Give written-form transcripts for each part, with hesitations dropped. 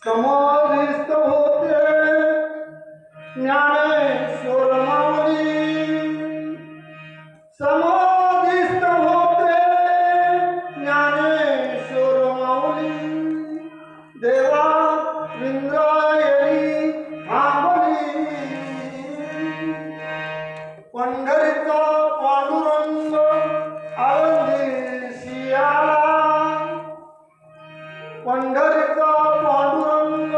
समाधिस्थ होते ज्ञानेश्वर माऊली, समाधिस्थ होते ज्ञानेश्वर माऊली, देवा इंद्रायणी थांबली, पंढरीचा पांडुरंग आळंदीशी आला, पंढरीचा पांडुरंग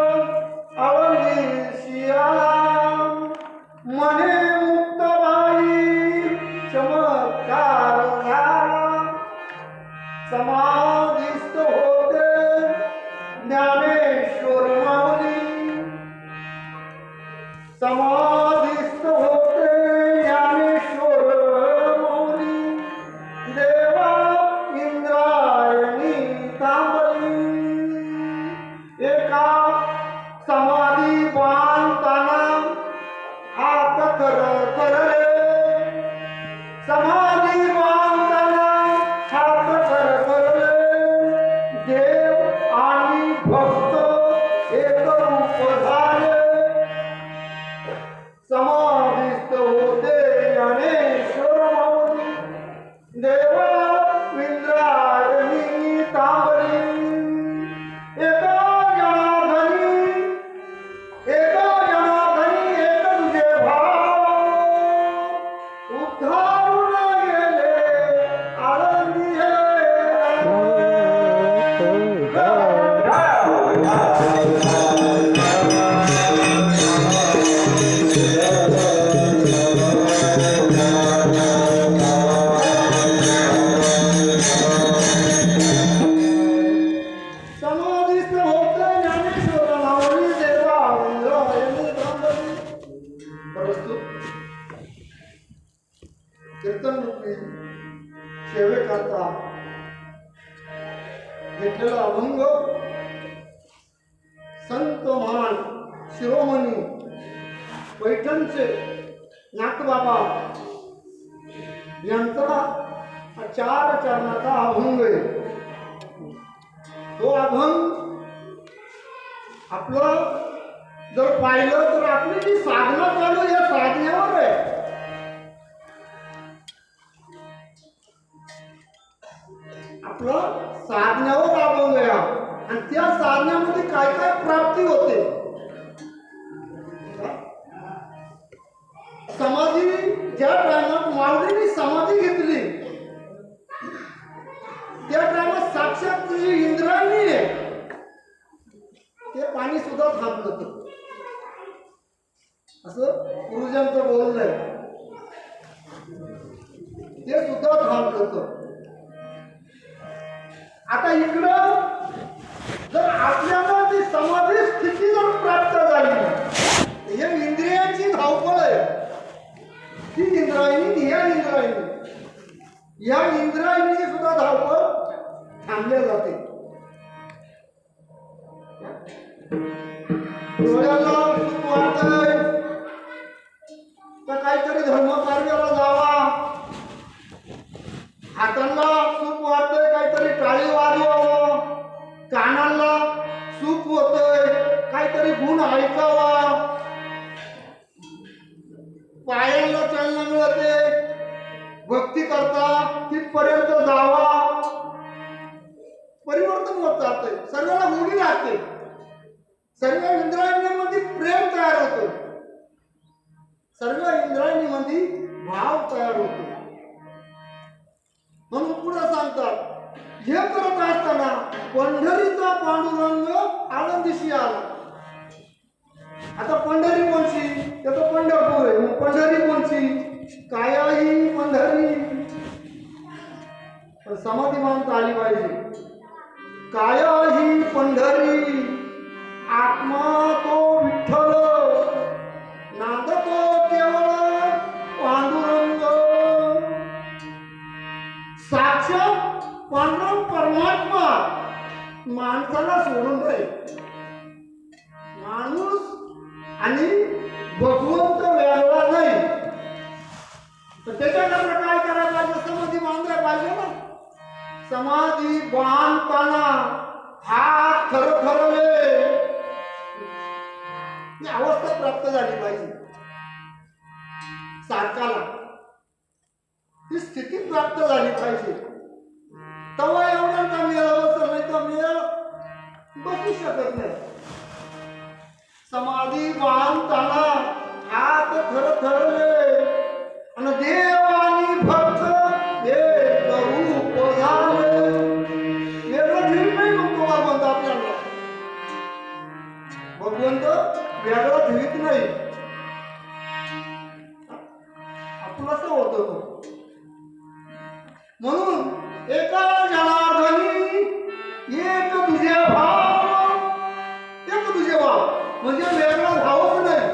आळंदीशी आला, मने मुक्तबाई चमत्कार झाला, समाधिस्थ होते ज्ञानेश्वर माऊली, समाधिस्थ होते ज्ञानेश्वर माऊली, देवा इंद्रायणी थांबली, एका समाधी बांधताना हात थरथरले, समाधी बांधताना हात थरथरले, देव आणि भक्त एक रूप झाले, समाधिस्थ होते ज्ञानेश्वर माऊली, देवा इंद्रायणी थांबली, एका जनार्दनी एक तुझे भाव, उद्धारून गेले आळंदी हे समाधिस्थ होते ज्ञानेश्वर माऊली, देवा इंद्रायणी थांबली. प्रस्तुत कीर्तन रूपी सेवेकरता घेतलेला अभंग संत महान शिरोमणी पैठणचे नाथबाबा यांचा 4 चरणाचा अभंग आहे. तो अभंग आपलं जर पाहिलं तर आपली जी साधना चालू या साधनेवर आहे. आपलं साधण्यावर अभंग आहे आणि त्या साधण्यामध्ये काय काय प्राप्ती होते. समाधी ज्या टायमात माऊलींनी समाधी घेतली त्या टायमात साक्षात जी इंद्रायणी आहे ते पाणी सुद्धा थांबलं होतं, असं गुरुजांचं बोलणं आहे. ते सुद्धा थांबलं होतं. आता इकडं जर आपल्याला ती समाधी स्थिती जर प्राप्त झाली, हे इंद्रियांची धावपळ आहे. ती इंद्रायणी या इंद्रायणीची सुद्धा धावपळ थांबल्या जाते. डोळ्याला सुख वाटतंय तर काहीतरी धर्मकार्याला जावा, हातांना सुख वाटतंय काहीतरी टाळी वाजवावं, कानाला सुख होतंय काहीतरी गुण ऐकावा, पायांना चालना मिळते भक्ती करता तिथपर्यंत जावा, राहते. सर्व इंद्रियांमध्ये प्रेम तयार होतो, सर्व इंद्रियांमध्ये भाव तयार होतो. म्हणून पुढे सांगतात, हे करत असताना पंढरीचा पांडुरंग आनंदीशी आला. आता पंढरी कोणची? त्याचं पंढरपूर आहे. मग पंढरी कोणची? काया ही पंढरी. पण समाधी मानता आली पाहिजे. काया ही पंढरी, आत्मा तो विठ्ठल, नांदतो केवळ पांडुरंग. साक्षात पांडुरंग परमात्मा माणसाला सोडून राहील. माणूस आणि भगवंत वेगळा नाही. तर त्याच्याकरता काय करायला पाहिजे? समाधी बांधायला पाहिजे ना. समाधी बांधताना हात थरथरले, ही अवस्था प्राप्त झाली पाहिजे. सारखाला ही स्थिती प्राप्त झाली पाहिजे. तेव्हा एवढ्यांचा मेळ अवसर, नाही तर मेळ बसू शकत नाही. समाधी बांधताना हात थरथरले आणि देव आणि भक्त एक रूप झाले. वेगळं ठेवी नाही म्हणतो भगवंत आपल्याला. भगवंत वेगळं ठेवीत नाही. आपलंच होतं. म्हणून एका जनार्दनी एक तुझे भाव, एक तुझे भाव म्हणजे वेगळा भावच नाही.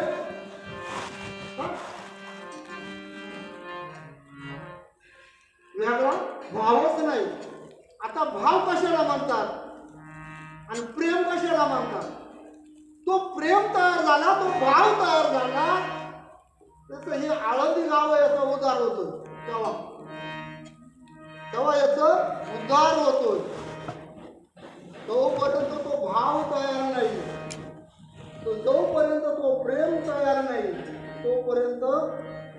वेगळा भावच नाही. आता भाव कशाला म्हणतात आणि प्रेम कशाला म्हणतात? तो प्रेम तयार झाला, तो भाव तयार झाला, त्याचं हे आळंदी गाव आहे याचा उद्धार होतो. तेव्हा तेव्हा याचं उद्धार होतो. तोपर्यंत तो भाव तयार नाही, तो जोपर्यंत तो प्रेम तयार नाही, तोपर्यंत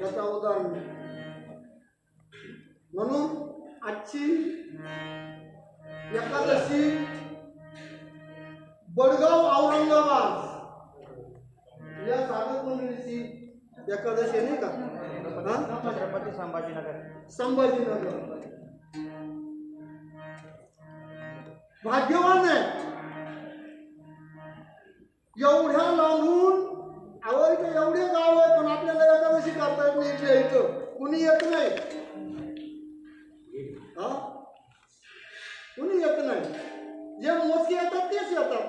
याचा उद्धार नाही. म्हणून आजची एकादशी बडगाव औरंगाबाद या साधक मंडळीची एकादशी नाही का? छत्रपती संभाजीनगर. भाग्यवान आहे. एवढ्या लांबून एवढे गाव आहे, पण आपल्याला एकादशी करता येत नाही. इथे इथं कुणी येत नाही. कुणी येत नाही. जे मोजके येतात तेच येतात,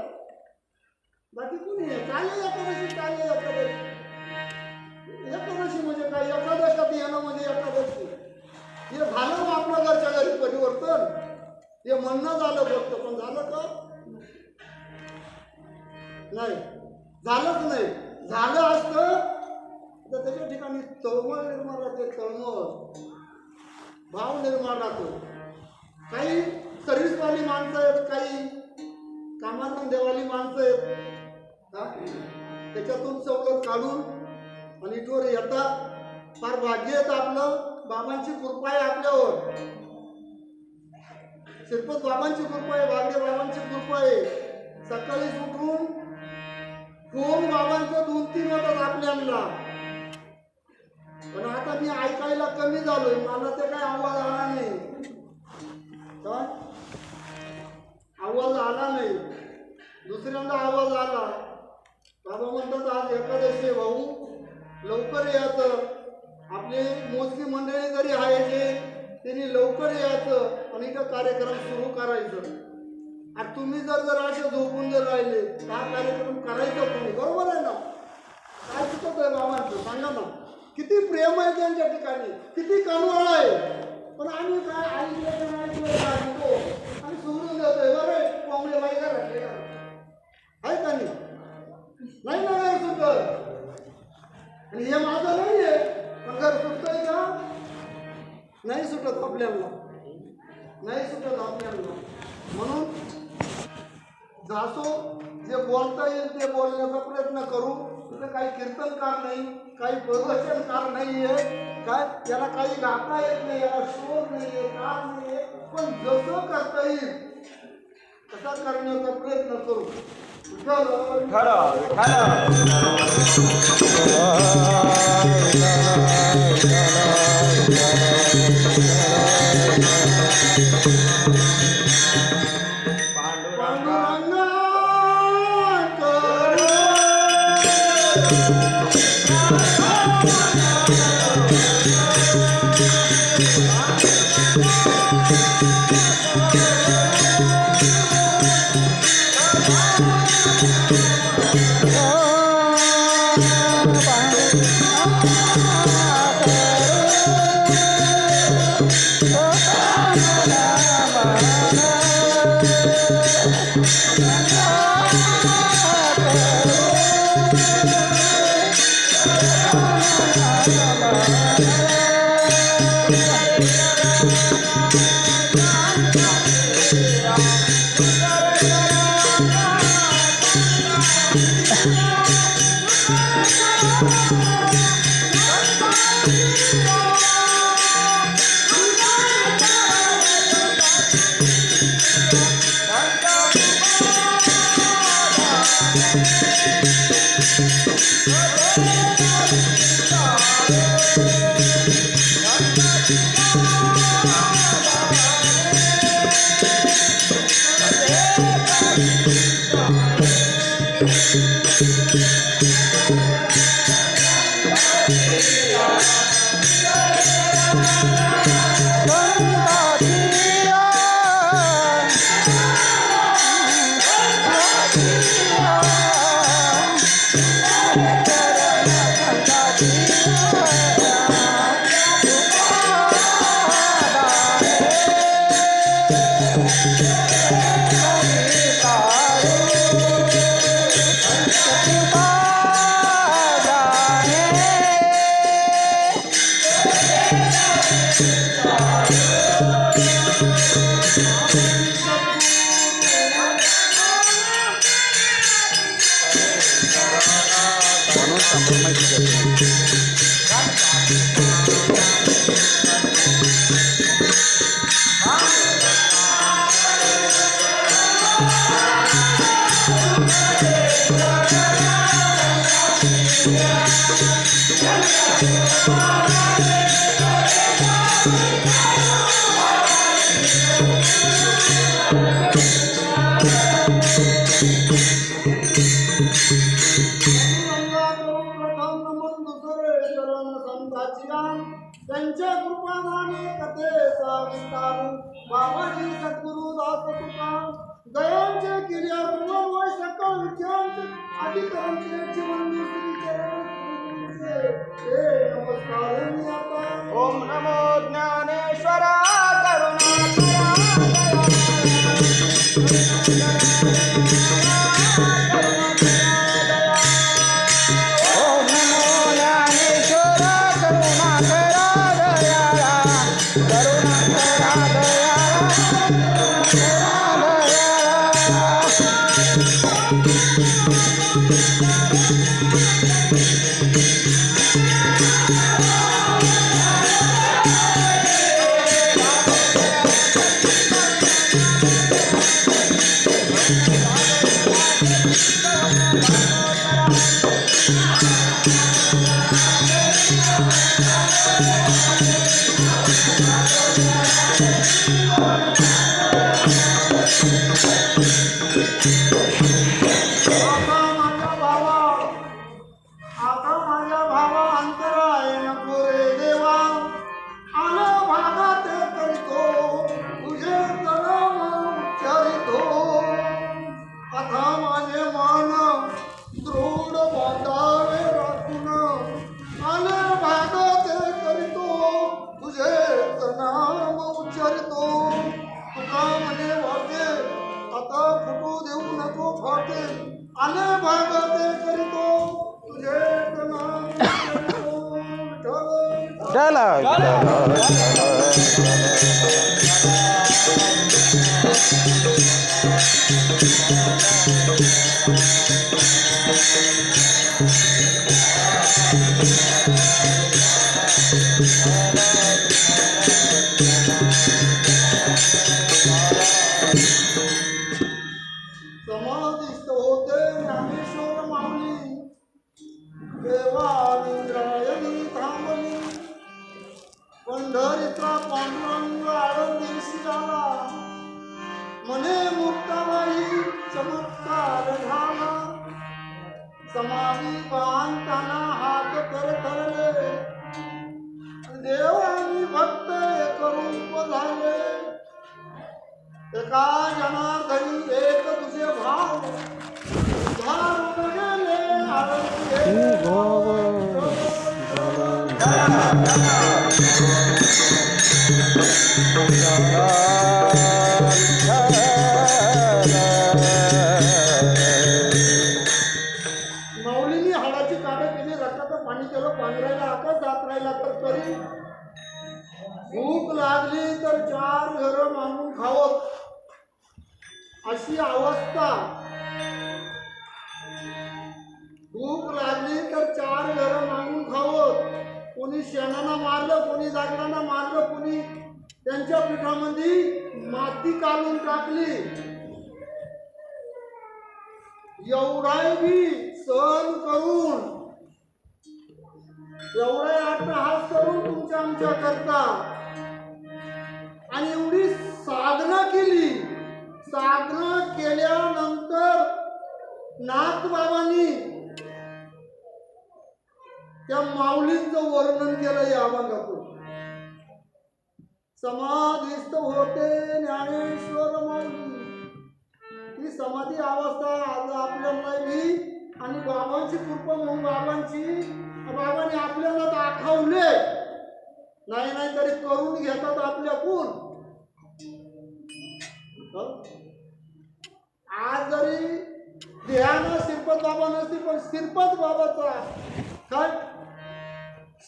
बाकी कुणी येत. चालेल एकादशी, चालेल एकादशी. एकादशी म्हणजे काय? एकादशात येणं म्हणजे एकादशी. हे झालं आपल्या घरच्या घरी परिवर्तन. हे म्हणणं झालं फक्त, पण झालं का? नाही, झालंच नाही. झालं असतं तर त्याच्या ठिकाणी तळमळ निर्माण राहते. तळमळ भाव निर्माण राहतो. काही सर्व्हिसवाली माणसं आहेत, काही कामाधंदेवाली माणसं आहेत, त्याच्यातून सवलत काढून आणि इथवर येतात. फार भाग्य येतं आपलं. बाबांची कृपा आहे आपल्यावर. श्रीपत बाबांची कृपा आहे, वागडे बाबांची कृपा आहे. सकाळी उठून फोन बाबांचं 2-3 होतात आपल्याला. पण आता मी ऐकायला कमी झालोय. मला ते काय आवाज आला नाही. काय आवाज आला नाही. दुसऱ्यांदा आवाज आला. बाबा म्हणतात आज एकादशी भाऊ, लवकर यायचं. आपली मोजकी मंडळी जरी आहे जे त्यांनी लवकर यायचं आणि इथं कार्यक्रम सुरू करायचं. आणि तुम्ही जर असे झोपून जर राहिले, हा कार्यक्रम करायचा तुम्ही. बरोबर आहे ना? काय चुकत आहे बाबांचं? सांगा ना. किती प्रेम आहे त्यांच्या ठिकाणी, किती कनवळ आहे. पण आम्ही काय ऐकलं नाही, आम्ही सोडून देतोय. बरं कोंबडे बाई घरातले आहे का नाही? नाही ना घर सुटत. आणि हे माझं नाही आहे, पण घर सुटतंय का? नाही सुटत आपल्याला, नाही सुटत आपल्याला. म्हणून जासो जे बोलता येईल ते बोलण्याचा प्रयत्न करू. तिथं काही कीर्तनकार नाही, काही प्रवचनकार नाही आहे. काय याला काही गाता येत नाही, याला शोध नाही आहे, कार नाही आहे. पण जसं करता येईल तसा करण्याचा प्रयत्न करू. विठ्ठल त्यांच्या कृपानाने कथेचा विस्तार बाबाजी सद्गुरु दास तुका दयांचे क्रिया वय सकल विख्यांत अधिकारांचे जीवन श्री चरण नमस्कार मी आता ओम नमो ज्ञानेश्वरा करुणा पांडुरंग आळंदीशी आला म्हणे मुक्ताबाई चमत्कार झाला समाधी बांधताना हात थरथरले देव आणि भक्त एक रूप झाले एका जनार्दनी एक तुझे भाव धारून गेले माऊलीने हाडाची काढे केली रक्ताचं पाणी केलं पांघरायला आकाश जात राहिला तर तरी भूक लागली तर 4 घरं मागून खावत अशी अवस्था भूक लागली तर 4 घरं मागून खावत कोणी शेणानं मारलं कोणी जागरानं मारलं कोणी त्यांच्या पिठामध्ये माती काढून टाकली एवढा बी सहन करून एवढा अट्टहास करून तुमच्या आमच्या करता आणि एवढी साधना केली साधना केल्यानंतर नाथबाबांनी त्या माऊलींचं वर्णन केलं या अभंगातून समाधीस्थ होते ज्ञानेश्वर माऊली ही समाधी अवस्था आज आपल्याला बी आणि बाबांची कृपा म्हणून बाबांनी आपल्याला दाखवले नाही तरी करून घेतात आपल्याकडून आज जरी ध्यान श्रीपत बाबा नसते पण श्रीपत बाबाचा काय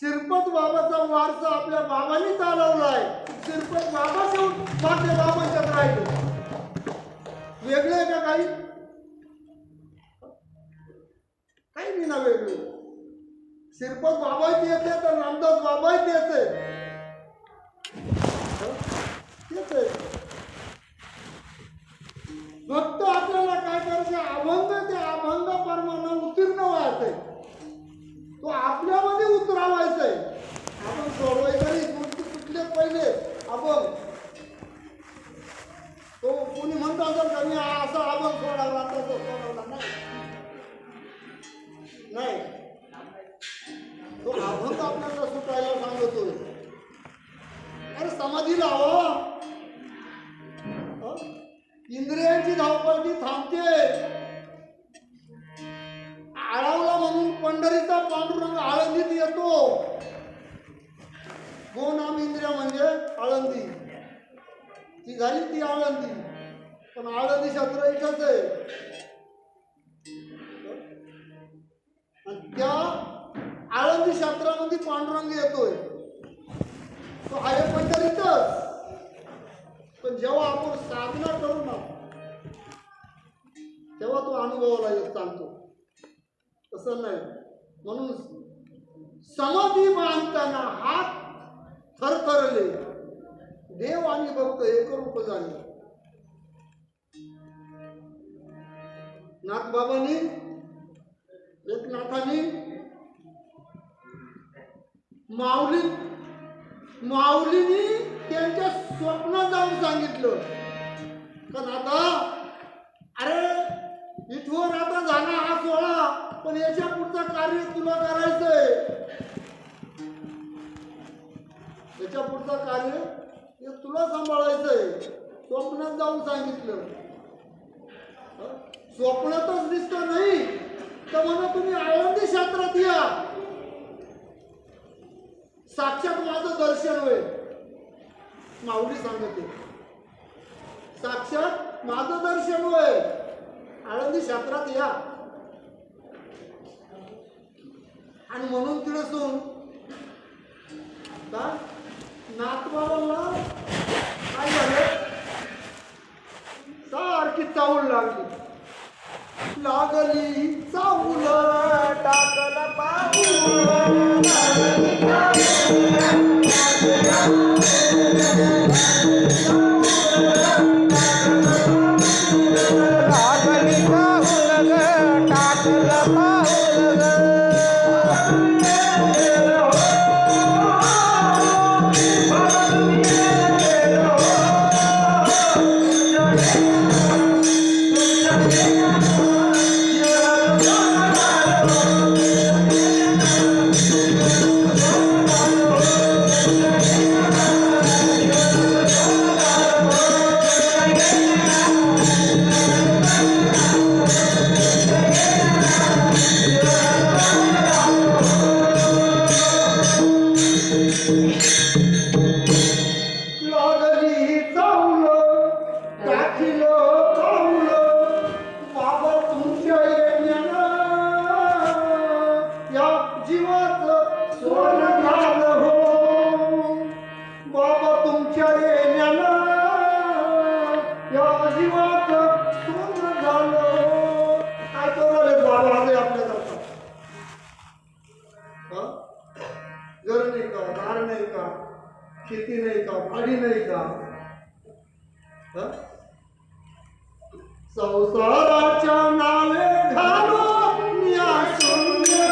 श्रीपत बाबाचा वारसा आपल्या बाबांनी चालवलाय श्रीपत बाबा शेवट बाकी बाबांच्यात राहिले वेगळे आहे का काही काही नाही ना वेगळे श्रीपत बाबा येते तर रामदास बाबा येते फक्त आपल्याला काय करायचं अभंग ते अभंग परमाने उत्तीर्ण व्हायचंय तो आपल्यामध्ये उतरावायचंय आपण सोडवायचं नाही कुठले पहिले अभंग तो कोणी म्हणतो असेल का मी असा अभंग सोडावला तसं सोडवला नाही तो अभंग आपल्याला सुटायला सांगतोय अरे समाधी लावा इंद्रियांची धावपळ ती थांबते आळवला म्हणून पंढरीचा पांडुरंग आळंदीत येतो गोनाम इंद्रिया म्हणजे आळंदी ती झाली ती आळंदी पण आळंदी क्षेत्र एकच आहे आणि त्या आळंदी क्षेत्रामध्ये पांडुरंग येतोय तो आहे पंढरीतच पण जेव्हा आपण साधना करू ना तेव्हा तो अनुभवाला येत चालतो तसं नाही म्हणून समाधी बांधताना हात थरथरले देव आणि भक्त एकरूप झाले नाथबाबांनी एकनाथांनी माऊलीनी त्यांच्या स्वप्नात जाऊन सांगितलं कारण आता अरे इथवर आता झाला हा सोहळा पण याच्या पुढचं कार्य तुला करायचंय याच्या पुढचं कार्य हे तुला सांभाळायचंय स्वप्नात जाऊन सांगितलं स्वप्नातच दिसतं नाही तर म्हणा तुम्ही आळंदी क्षेत्रात या साक्षात माझं दर्शन होईल माऊली सांगते साक्षात माझं दर्शन होईल आळंदी क्षेत्रात या आणि म्हणून तिथे सून का नाथबाबांना काय झालं सारखी चावल लागली चावल टाकलं पाऊल जीवाचं सोनं झालं. काय करू बाबा आज आपल्याकरता? घर नाही का, दार नाही का, शेती नाही का, भाडी नाही का? संसाराच्या नावे घालून या शून्य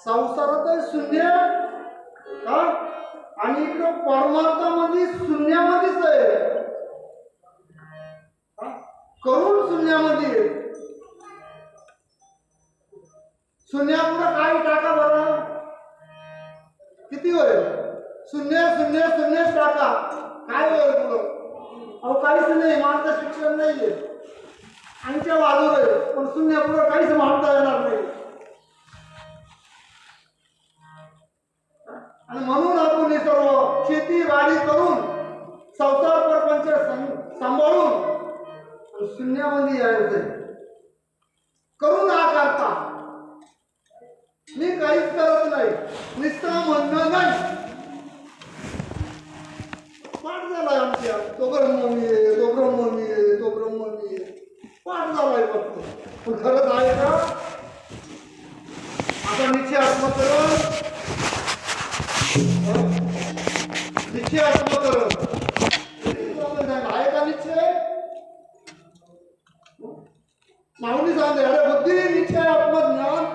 संसारात शून्य का आणि इकडं परमार्थामध्ये शून्यामध्येच आहे. करून शून्यामध्ये शून्यापुढं काही टाका बरं, किती होईल? शून्य शून्य शून्य टाका, काय होईल पुढं? अहो काहीच नाही, माझं शिक्षण नाहीये, आमच्या बाजूला आहे, पण शून्यापुढं काहीच मानता येणार नाही. आणि म्हणून आपण हे सर्व शेती बाडी करून संसार प्रपंच सांभाळून शून्यामध्ये यायचं करून हा करता. मी काहीच करत नाही, नुसतं म्हणणं नाही. पाठ झालाय आमच्या, तो ब्रह्ममी आहे, तो ब्रह्ममी आहे, तो ब्रह्ममी आहे, पाठ झालाय फक्त. पण खरंच आहे का? आता निश्चय आत्मकरण निश्चय आत्मकरण आहे का? निश्चय माऊली सांगते, अरे बुद्धी निश्चय आत्मज्ञान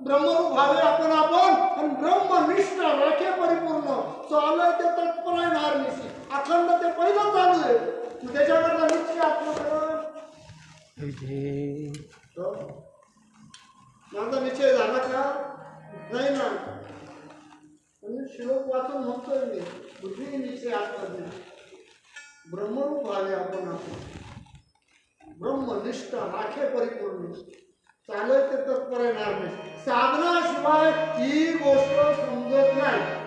ब्रह्मरूप भावे आपण आणि ब्रह्मनिष्ठ राखे परिपूर्ण चालय ते तत्पर आहे नारनिशी अखंड ते पहिलं चालू आहे. त्याच्याकरता निश्चय आत्मकरण माझा निश्चय झाला का? नाही ना. श्लोक वाचून म्हणतोय मी, बुद्धी निश्चय आत्मज्ञान ब्रह्मरूप भावे आपण ब्रह्मनिष्ठ राखे परिपूर्ण चालय ते तत्पर येणार नाही. साधनाशिवाय ही गोष्ट समजत नाही.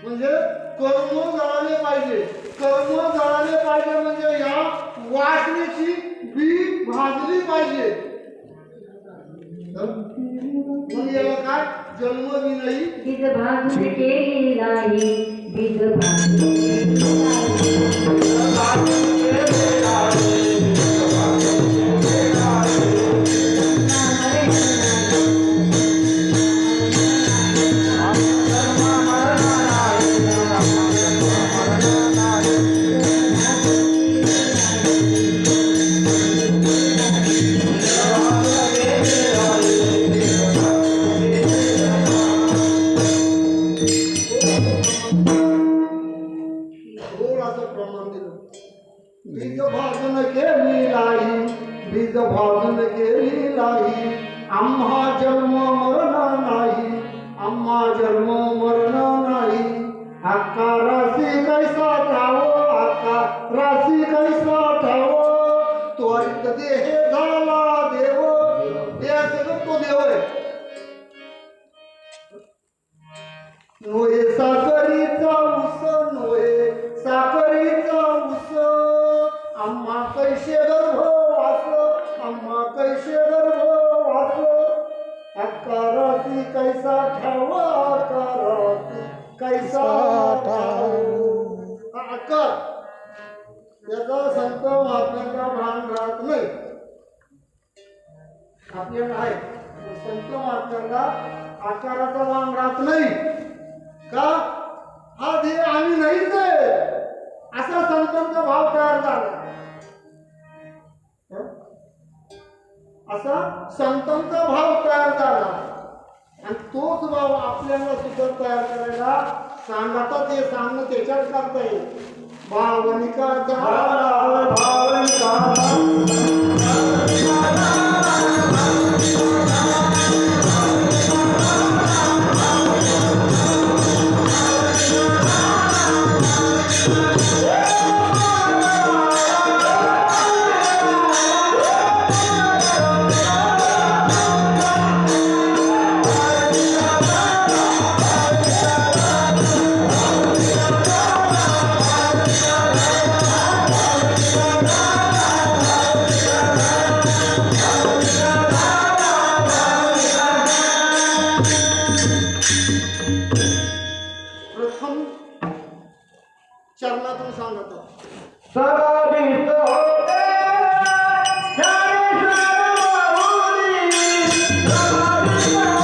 म्हणजे कर्म जळाले पाहिजे. कर्म जळाले पाहिजे म्हणजे या वासनेची बी भाजली पाहिजे. मग याला काय? जन्म बी नाही, बीज भाजली केली नाही, बीज भाजली बीज भाजून केली लाई, बीज भाजून केली लाई, आम्हा जन्म मरण नाही, आम्हा जन्म मरण नाही. अक्का राशी कैसा ठावो, अक्का राशी कैसा ठावो, त्वरित देह झाला देव. देहासकट तो देव आहे. नोये साखरीचा ऊस, नोये साखरीचा ऊस, आम्हा कैसे गर्भ वास, आम्हा कैसे गर्भ वास. अक्का राशी कैसा ठाव, अक्का राशी कैसा ठाव. अक्का त्याचा संत महात्म्याचा भान राहत नाही. आपल्याला आहे संत महात्म्याला आकाराचा भान राहत नाही का. हा देह आम्ही नाहीच आहे असा संतांचा भाव तयार झाला. असा संतांचा भाव तयार झाला आणि तोच भाव आपल्याला सुद्धा तयार करायला सांगता ते सांगणं त्याच्यात करता येईल. भावनिका चरणातून सांगतो. सदाभित होते ज्ञानेश्वर माऊली, सदाभित होते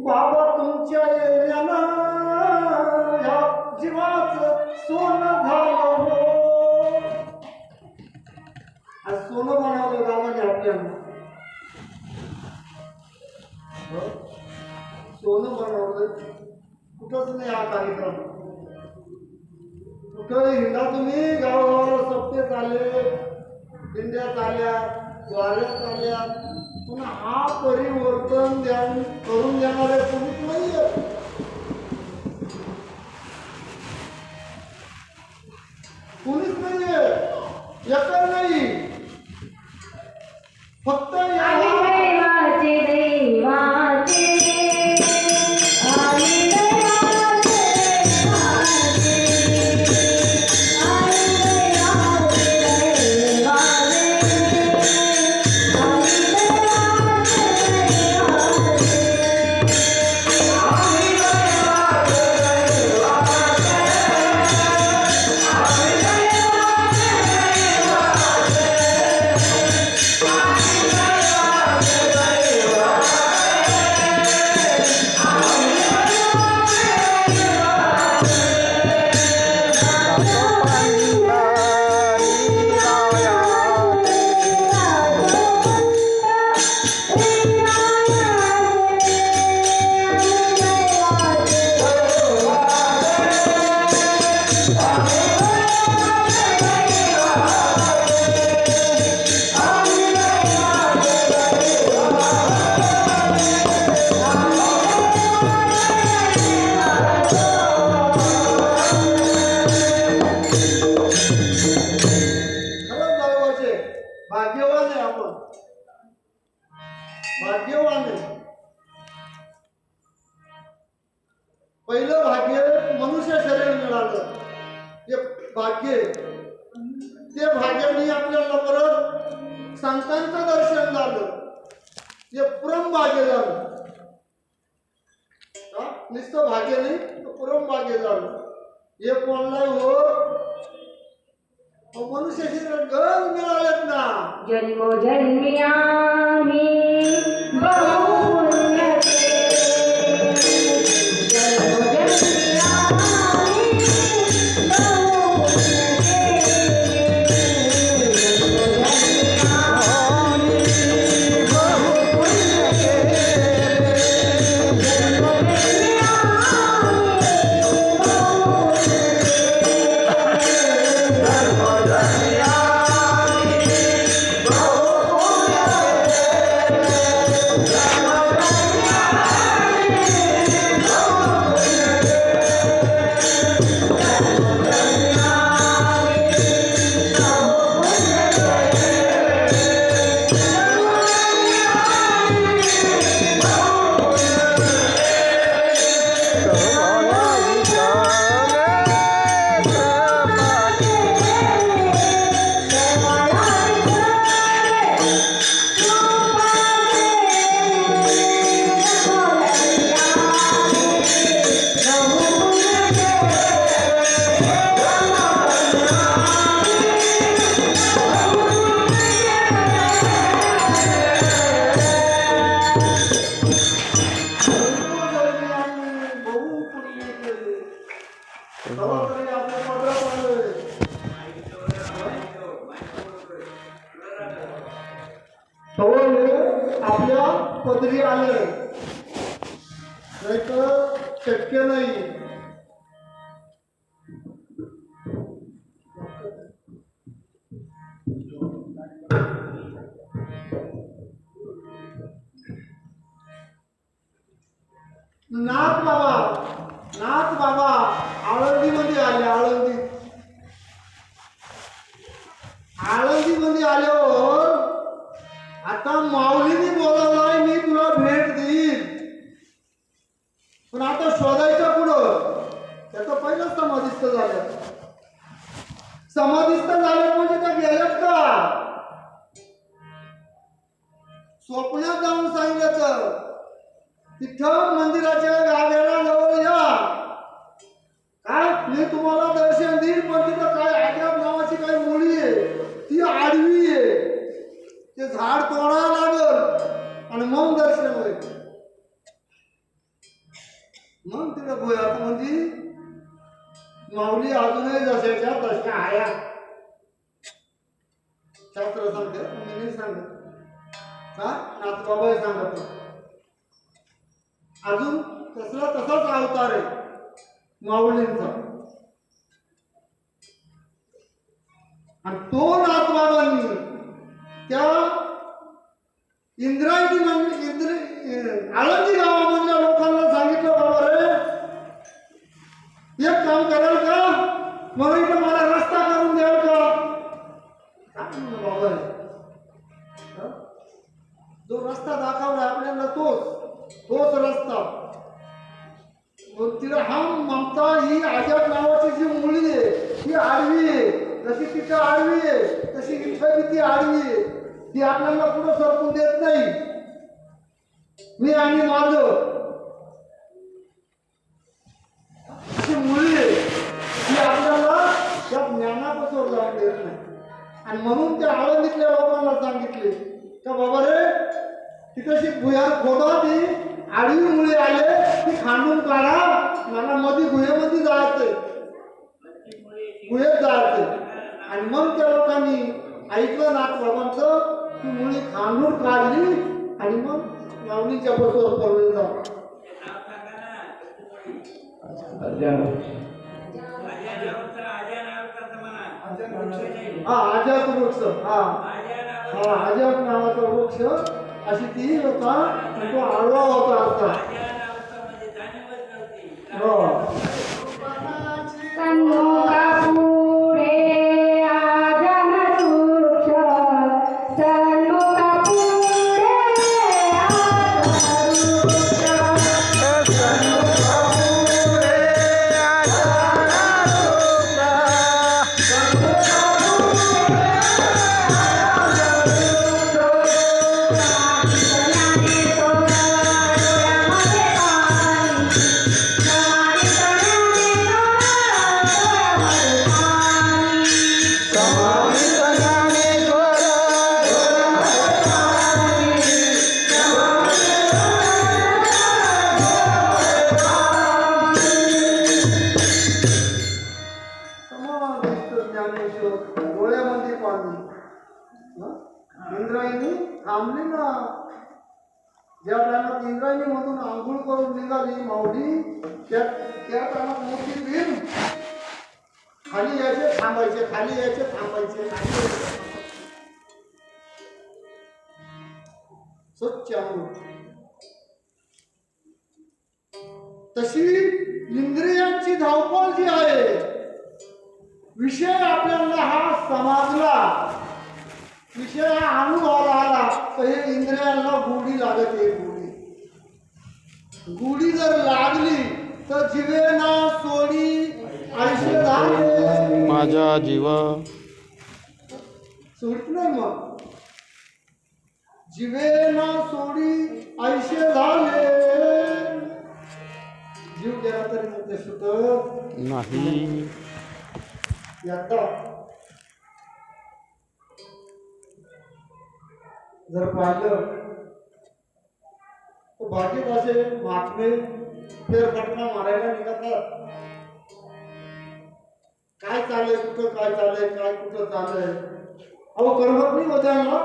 बाबा तुमच्या येण्यानं ह्या जीवाचं सोनं झालं हो. आज सोनं बनवलं गावाने आपल्याला. सोनं बनवलं कुठंच नाही हा कार्यक्रम. कुठं हिंडा तुम्ही गावागावाला सप्ते चालले, दिंड्या चालल्या, द्वाऱ्या चालल्या, पुन्हा हा परिवर्तन करून देणारे कोणीच नाहीये. कोणीच नाहीये, एकच नाही. फक्त भाग्यवान आहे आपण, भाग्यवान आहे. पहिलं भाग्य मनुष्य शरीर मिळालं, हे भाग्य आहे. ते भाग्याने आपल्याला परत संतांचं दर्शन झालं, हे परम भाग्य झालं. नुसतं भाग्य नाही, परम भाग्य झालं. हे कोणलाही हो मनुष्य शरीर गण मिळालेत ना. जन्मोजन्मी आम्ही बहु पुण्य केले. जन्मोजन्मी आम्ही बहु पुण्य केले. जन्मोजन्मी आम्ही बहु पुण्य केले. जन्मोजन्मी आम्ही बहु आपल्या पदरी आले नाही तर शक्य नाही. नाथ बाबा आळंदीमध्ये आले. आळंदीमध्ये आल्यावर आता माऊलीने बोलावलाय मी तुला भेट देईन, पण आता शोधायचं पुढं. त्याचं पहिलं समाधिस्थ झालं. समाधिस्थ झालं म्हणजे त्या गेल्यात का? स्वप्नात जाऊन सांगितलं तिथं मंदिराच्या गाड्याला जवळ या, काय मी तुम्हाला दर्शन देईन, पण तिथं काय आजाब नावाची काही मुळी आहे, ती आडवी आहे, ते झाड तोडावं लागल आणि मग दर्शन होईल. मग तिला गोयात म्हणजे माऊली अजूनही जशाच्या तशा आया. शास्त्र सांगते, मी नाही सांगत, का नाथबाबा सांगत अजून तसला तसाच अवतार आहे माऊलींचा. आणि तो नाथबाबांनी त्या इंद्रायणी आळंदी गावामधल्या लोकांना सांगितलं, बाबा रे एक काम कराल का, मग इथं मला रस्ता करून द्याल का? बाबा जो रस्ता दाखवला आपल्याला तोच रस्ता. तिला हम ममता ही अजब नावाची जी मुली आहे ती आडवी आहे. जशी तिथं आडवी आहे तशी इथं ती आडवी आहे. ती आपल्याला पुढं सरकून देत नाही. मी आणि माझं अशी मुली आहे ती आपल्याला त्या ज्ञानापासून जाऊन देत नाही. आणि म्हणून त्या आळंदीतल्या लोकांना सांगितले का बाबा रे तिथशी भुयार खोदा, ती आडवी मुळे आले ती खांडून काढा, मला मध्ये गुहेमध्ये जायचंय, गुहेत जायचंय. आणि मग त्या लोकांनी ऐकलं नाथबाबांचं, ती मुळी खांडून काढली आणि मग माऊलीच्या बरोबर प्रवेश झाला. आजाद वृक्ष, आजाद नावाचा वृक्ष अशी ती होता. तो आडवा होता आता. पुढे आजन वृक्ष इंद्रायणी थांबली ना. ज्या टायमात इंद्रायणी मधून आंघोळ करून निघाली माऊली, त्या टायमात मोठी भीम खाली यायचे थांबायचे, खाली यायचे थांबायचे, खाली यायचे थांबायचे. स्वच्छ आंघोळ. तशी इंद्रियांची धावपळ जी आहे, विषय आपल्याला हा समजला, विषय हा अनुभवाला आला तर हे इंद्रियांना गोडी लागते. गोडी जर लागली तर जीवेना सोडी आयुष्य झाले. माझा जीवा सोडत नाही मग. जीवेना सोडी आयुष्य झाले. जीव गेला तरी मग ते सुटत नाही. एकदा जर पाहिलं तर बाकीत असे महात्मे फेरफटका मारायला निघतात. काय चाललंय, कुठं काय चाललंय, काय कुठं चाललंय. अहो करमत नाही होत्या ना.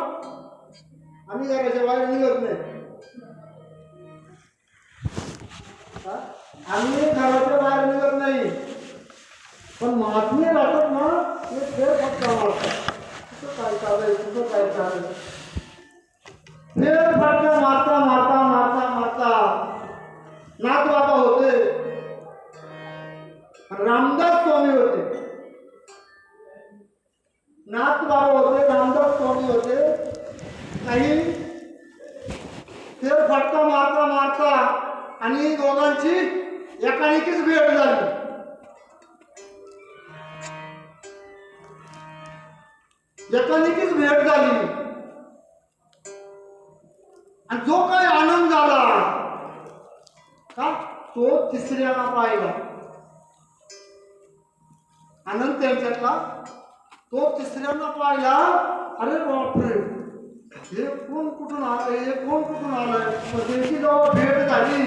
आम्ही घराच्या बाहेर निघत नाही. आम्ही घराच्या बाहेर निघत नाही, पण महात्मे राहतात ना, ते फेरफटका मारतात. कुठं काय चाललंय, कुठं काय चाललंय. फेरफटका मारता मारता मारता मारता नाथ बाबा होते, रामदास स्वामी होते. नाथ बाबा होते, रामदास स्वामी होते. काही फेरफटका मारता मारता आणि दोघांची एकाएकीच भेट झाली. एकाएकीच भेट झाली आणि जो काही आनंद झाला का तो तिसऱ्याला पाहिला. आनंद त्यांच्यातला तो तिसऱ्यांना पाहिला. अरे बापरे, हे कोण कुठून आलंय, हे कोण कुठून आलंय. त्यांची जेव्हा भेट झाली,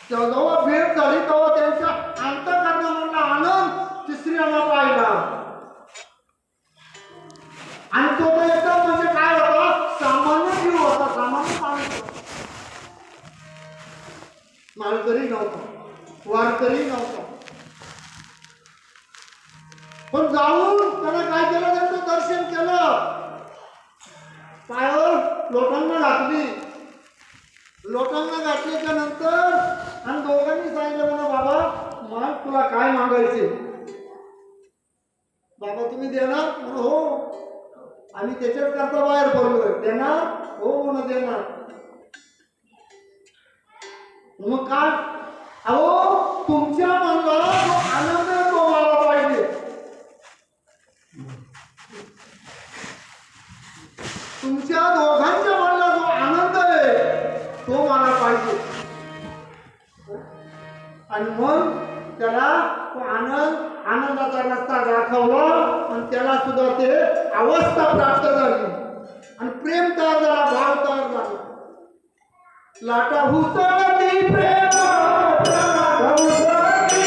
जेव्हा भेट झाली तेव्हा त्यांच्या अंतःकरणामधला आनंद तिसऱ्याला पाहिला. आणि तो तर एकदम म्हणजे काय होता, सामान्य जीव होता, सामान्य माणूस होता. मालकरी नव्हता, वारकरी नव्हता. पण जाऊन त्यानं काय केलं, त्यांचं दर्शन केलं. पायावर लोटांना घातली. लोटांना घातल्याच्या नंतर आणि दोघांनी सांगितलं म्हणा, बाबा मग तुला काय मागायचे. बाबा तुम्ही देणार म्हणून, हो आम्ही त्याच्याच करता बाहेर पडलोय. देणार, हो म्हणून देणार. मग काय, अहो तुमच्या मनाला जो आनंद आहे तो मला पाहिजे. तुमच्या दोघांच्या मनाला जो आनंद आहे तो मला पाहिजे. आणि मग त्याला तो आनंदाचा रस्ता दाखवला आणि त्याला सुद्धा ते अवस्था प्राप्त झाली आणि प्रेम तयार झाला, भाव तयार झाला. लाटा हुसळती प्रेम, लाटा हुसळती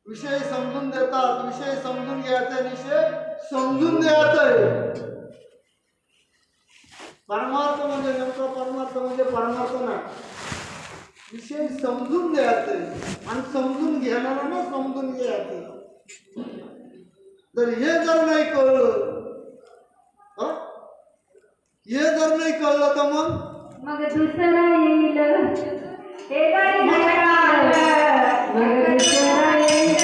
विषय समजून देतात. विषय समजून घ्यायचा, विषय समजून द्यायचा. परमार्थ म्हणजे नेमका परमार्थ म्हणजे परमार्थ नाही, विषय समजून द्यायचा आणि ज्ञानानं समजून घ्यायचं. जर हे जर नाही कळलं, हं? हे जर नाही कळलं तर मग दुसरं येईल हे जरी नाही कळलं, मग दुसरं येईल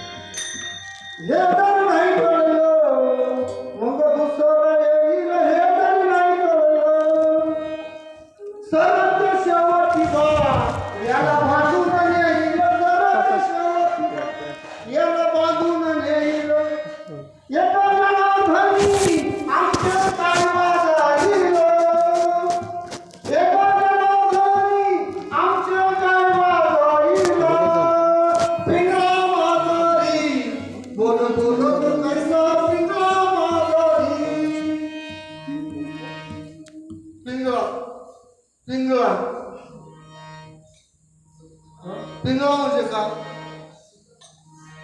हे जर नाही कळलं मग दुसरं येईल. हे जर नाही कळलं सरळ शेवटी बा याला बांधून नेईल. सरळ शेवटी याला बांधून नेईल. एका जनार्दनी आमच्या काळवा जाईल. एका जनार्दनी आमच्या काळवा जाईल. पिंगळा माधुरी बोल बोल कैसा पिंगळा माधुरी. पिंगळा पिंगळा पिंगळा म्हणजे का?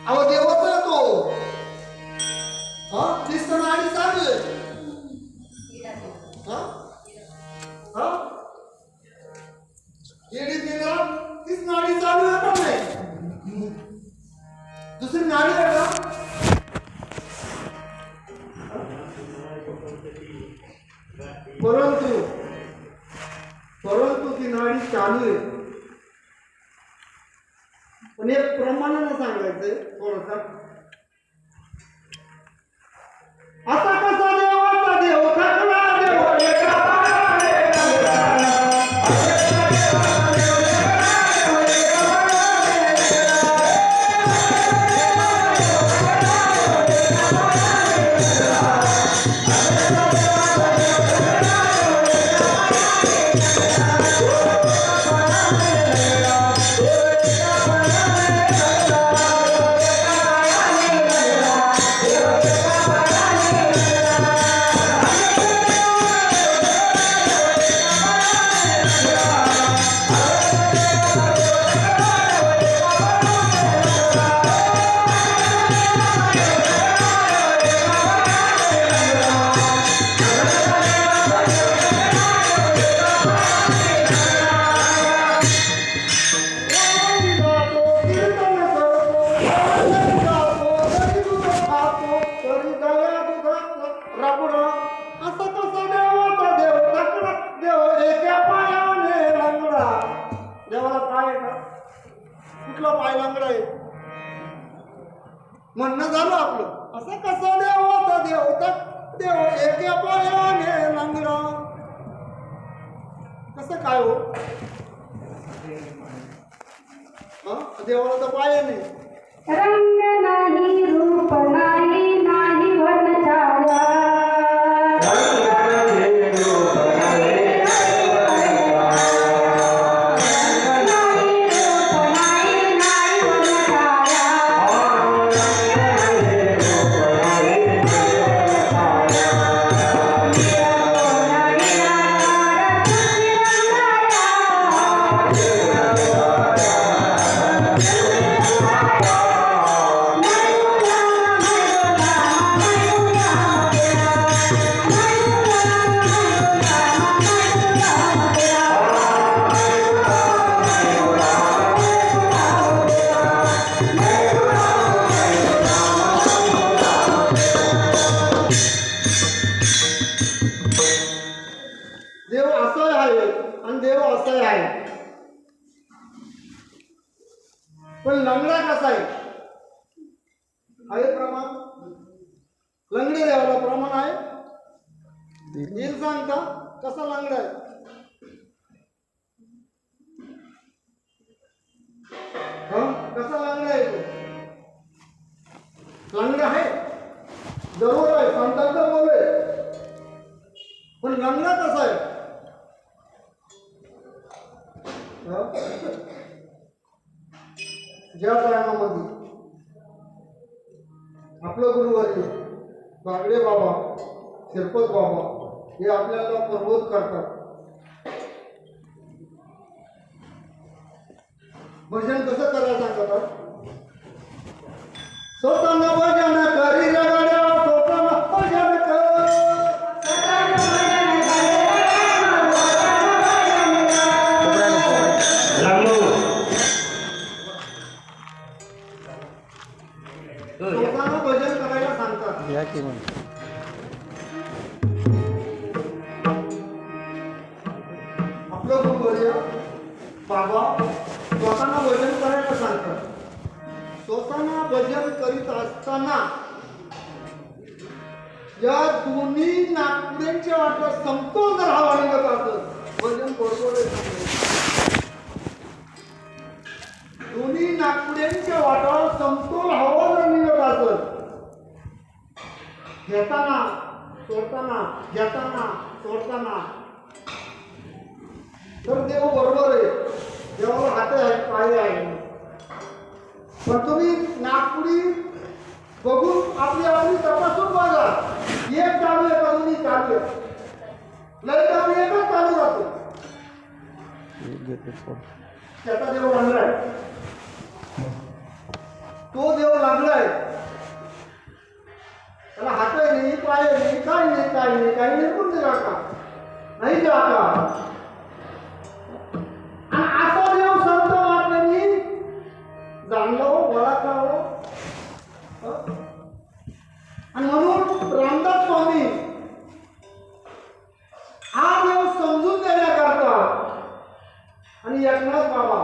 अहो देवाचा आहे तो. हा दिसताना आणि चालू आहे. हा हा येडी पिंगळा तीच नाडी चालू आहे का नाही? दुसरी नाडी आहे का? परंतु परंतु ती नाडी चालू आहे. पण एक प्रमाणानं सांगायचंय थोडंसं. असा कसा देवाचा देव थकला देव एका पायाने लागला. कुठला पाय लांगडा आहे म्हणणं झालं आपलं. असं कसं देवाचा देव देव एका पायाने लांगडा. कसं काय हो? देवाला तर पाय नाही. रंग नाही रूप नाही नाही वर्ण छाया. देव असं आहे आणि देव असं आहे. पण लंगडा कसा आहे? आहे प्रमाण. लंगडे देवाला प्रमाण आहे. येईल सांगता कसा लंगडा आहे? कसा लंगडा आहे तो? लंगडा आहे जरूर आहे, संतांचा बोल आहे, पण लंगडा कसा आहे? ज्या टायमामध्ये आपलं गुरुवर्य बागडे बाबा, शिरपत बाबा हे आपल्याला प्रबोध करतात. भजन कसं करायला सांगतात? स्वतःला भजन करी रे गाड्या, स्वतःला भजन कर. स्वतःला भजन करायला सांगतात. या की मग आपलं गुरुवर्य बाबा स्वतःला भजन करायला सांगतात. स्वतःला भजन करीत असताना या दोन्ही नागपुड्यांच्या वाटत समतोल जर हवा निघत असत भजन बरोबर आहे. दोन्ही नागपुड्यांच्या वाटावर समतोल हवा जर निघत असत, घेताना सोडताना घेताना सोडताना, तर देव बरोबर आहे. देवाला हात आहे, पाय आहे. पण तुम्ही नागपुडी बघून आपली आपली तपासून बघा. एक चालू आहे का दोन्ही चालू आहे? लय चालू एकच चालू राहतो. त्याचा देव लागलाय, तो देव लागलाय. त्याला हात नाही, पाय नाही, काय नाही, काय नाही, काही नाही, कोणते काका नाही काका. आणि असा देव संत महात्म्यांनी जाणलं, ओळखलं. आणि म्हणून रामदास स्वामी हा देव समजून देण्याकरता आणि एकनाथ बाबा,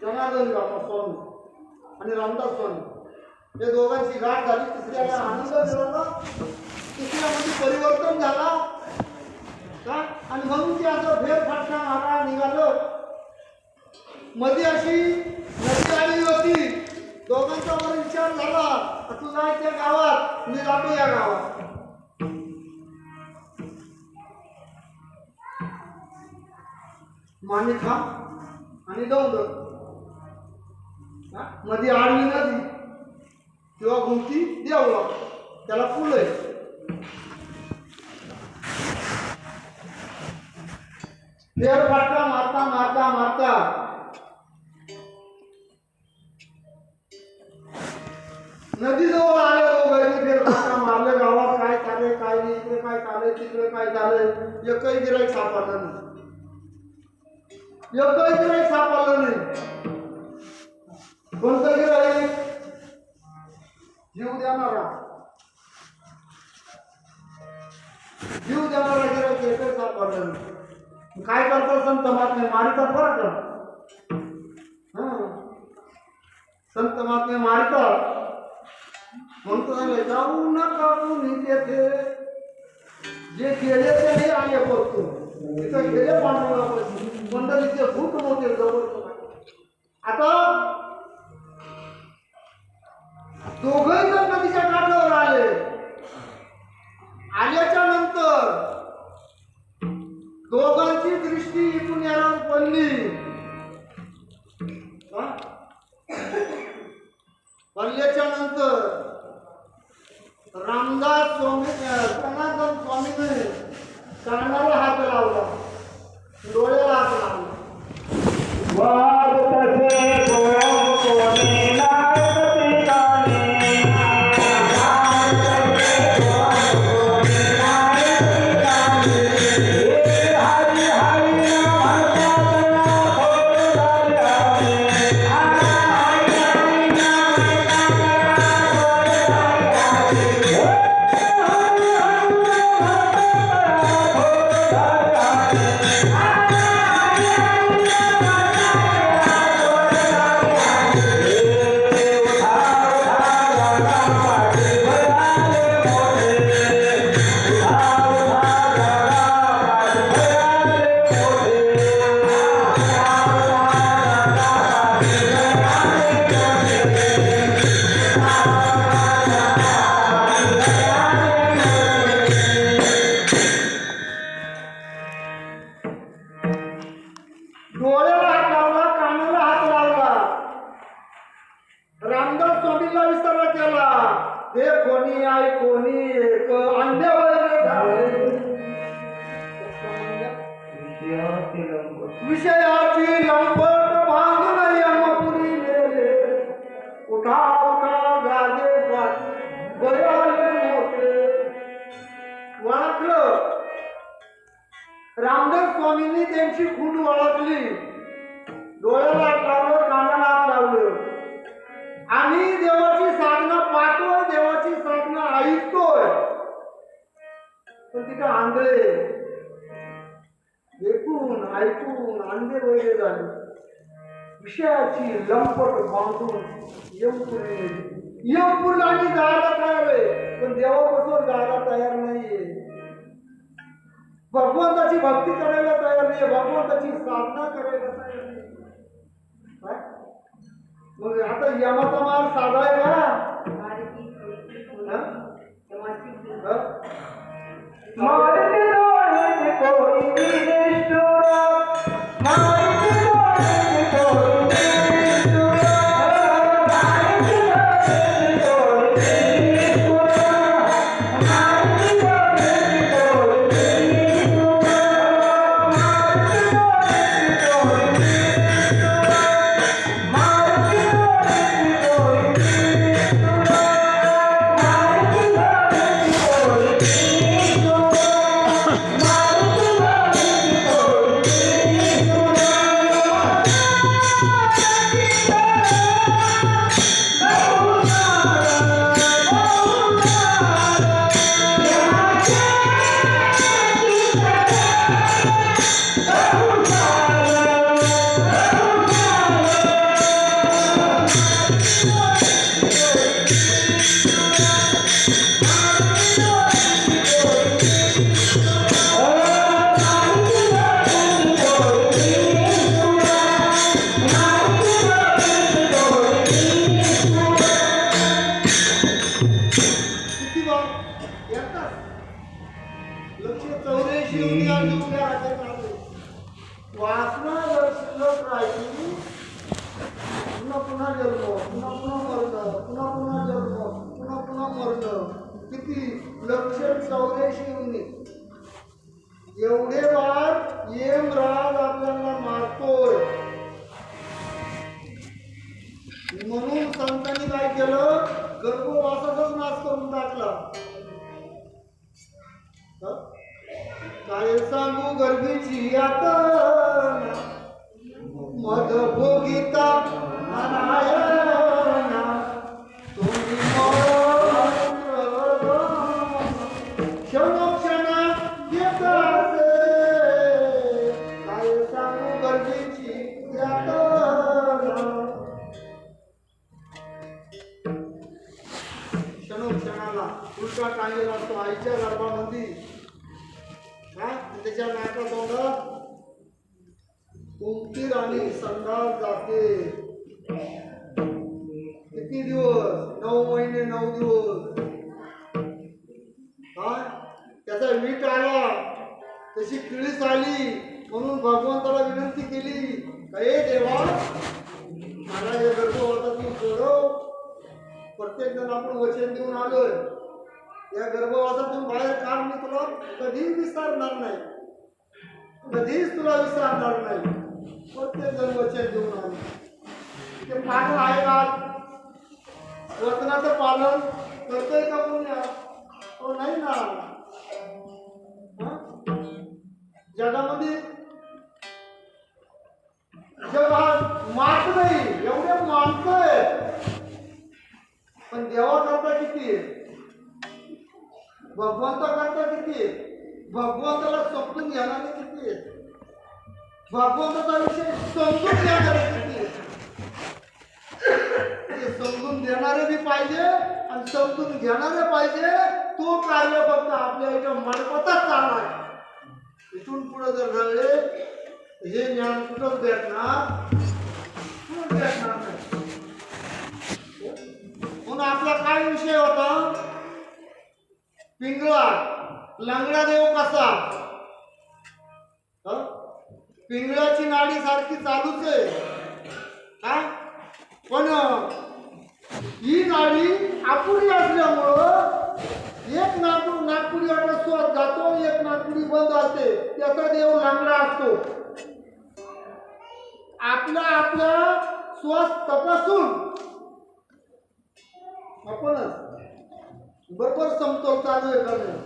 जनार्दन बाबा स्वामी आणि रामदास स्वामी या दोघांची गाठ झाली. तिसऱ्याला आनंद झाला, तिसऱ्यामध्ये परिवर्तन झाला का? आणि म्हणून ती असं फेरफटका मारा निघालं. मध्ये अशी नदी आली होती, दोघांचा वर विचार झाला, तू जाय त्या गावात, मी जातो या गावात. माणिखा आणि दौंड मध्ये आडवी नदी किंवा घुमती देवला, त्याला पूल आहे. फेरफटका मारता मारता मारता नदीजवळ आले. दोघांनी फेरफटका मारले. गावात काय चाललंय काय नाही, इकडे काय चाललंय तिकडे काय चाललंय, एकही गिराईक सापडलं नाही. एकही गिराईक सापडलं नाही. कोणतं गिराईक? जीव देणारा, जीव देणारा गिराईक एकही सापडलं नाही. काय करतात संत महात्मे? मारितात बरं का. संत महात्मे मारितात. म्हणतो सांगले जाऊ नका कुणी तेथे, जे गेले ते आले करतो. तिथं गेले पांडुरंगा मंडळीचे भूत मोठे जवळ. आता दोघंही जर नदीच्या काठावर आले, आल्याच्या नंतर दोघांची दृष्टी इथून याला पडली. पडल्याच्या नंतर रामदास स्वामी जनार्दन स्वामीने कानाला हात लावला, डोळ्याला हात लावला. ओळखलं. रामदास स्वामींनी त्यांची खूण ओळखली. डोळ्याला हात लावलं, कानाला हात लावलं. आम्ही देवाची साधना पाहतोय, देवाची साधना ऐकतोय, पण तिथं आंधळे ऐकून ऐकून अंधे वैरे झाले. विषयाची लंपट बांधून यमपूरला आम्ही जायला तयार आहे, पण देवापासून जायला तयार नाहीये. भगवंताची भक्ती करायला तयार नाही, भगवंताची साधना करायला तयार नाही. काय? मग आता यमाचा मार साधाय का? मारते डोळे कोणी निष्ठुर, मारते डोळे कोणी निष्ठुर, मारते डोळे निष्ठुर, मारते डोळे कोणी निष्ठुर, मारते डोळे निष्ठुर, मारते डोळे निष्ठुर, वासना जर शिल्लक राहिली, पुन्हा पुन्हा जन्म, पुन्हा पुन्हा मरण, पुन्हा पुन्हा जन्म, पुन्हा पुन्हा मरण. किती 184 युनिट. एवढे वार यमराज आपल्याला मारतोय. म्हणून संतांनी काय केलं? गर्भवासाचाच नाश करून टाकला. काय सांगू गर्भीची यातना, मध भोगिता नारायणा, तुम्ही क्षणोक्षणा येत असे. काय सांगू गर्भीची यातना, क्षणोक्षणाला उलटा टांगेला असतो आईच्या गर्भामध्ये. त्याच्या नाका तोंडात उमटीर आणि संडास जाते. किती दिवस? 9 महिने 9 दिवस. त्याचा वीट आला, तशी किळीस आली. म्हणून भगवंताला विनंती केली, हे देवा, मला हे गर्भवासातून सोडव. प्रत्येक जण आपण वचन देऊन आलोय, या गर्भवासातून बाहेर काढ, मी तुला कधीच विसरणार नाही, कधीच तुला विसरणार नाही. प्रत्येक जण वचन देऊन आले. ते पालन आहे का? वचनाचं पालन करतोय का पुण्या? हो नाही ना. जगामध्ये जगात मात नाही, एवढे माणसं आहेत, पण देवा करता किती आहे, भगवंता करता किती आहे, भगवंताला समजून घेणारे किती आहेत, भगवंताचा विषय समजून घेणारे किती आहेत. ते समजून देणारे बी पाहिजे आणि समजून घेणारे पाहिजे. तो कार्य फक्त आपल्या इथं मनपताच चालणार. इथून पुढे जर घडले हे ज्ञान कुठंच भेटणार, कुठंच भेटणार नाही. म्हणून आपला काय विषय होता? पिंगळा लंगडा देव कसा? पिंगळाची नाडी सारखी चालूच आहे, पण ही नाडी अपुरी असल्यामुळं एक नागपुडी आपला श्वास जातो, एक नागपुडी बंद असते, त्याचा देव लंगडा असतो. आपला श्वास तपासून आपणच बरोबर समतोल चालू आहे का नाही,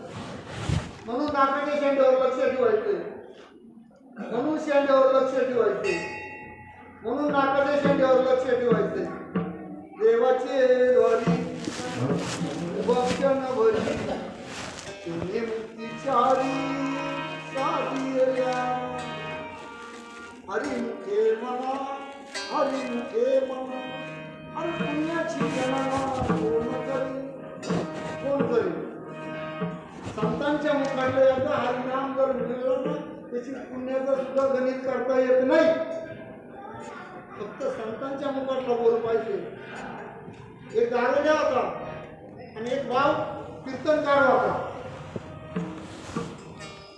नाकाच्या शेंड्यावर लक्ष ठेवायचे, म्हणून शेंड्यावर लक्ष ठेवायचे, म्हणून नाकाच्या शेंड्यावर लक्ष ठेवायचे. देवाचे द्वारी भक्षण भरी तुम्ही मुक्तीचारी साधिया. हरिमुखे म्हणा, हरिमुखे म्हणा, आणि पुण्याची गणना कोण करी, कोण करी. संतांच्या मुखातलं एकदा हरिनाम जर मिळलं ना, त्याची पुण्याचं सुद्धा गणित करता येत नाही. फक्त संतांच्या मुखातला बोल पाहिजे. एक गारड्या होता आणि एक भाव कीर्तनकार होता.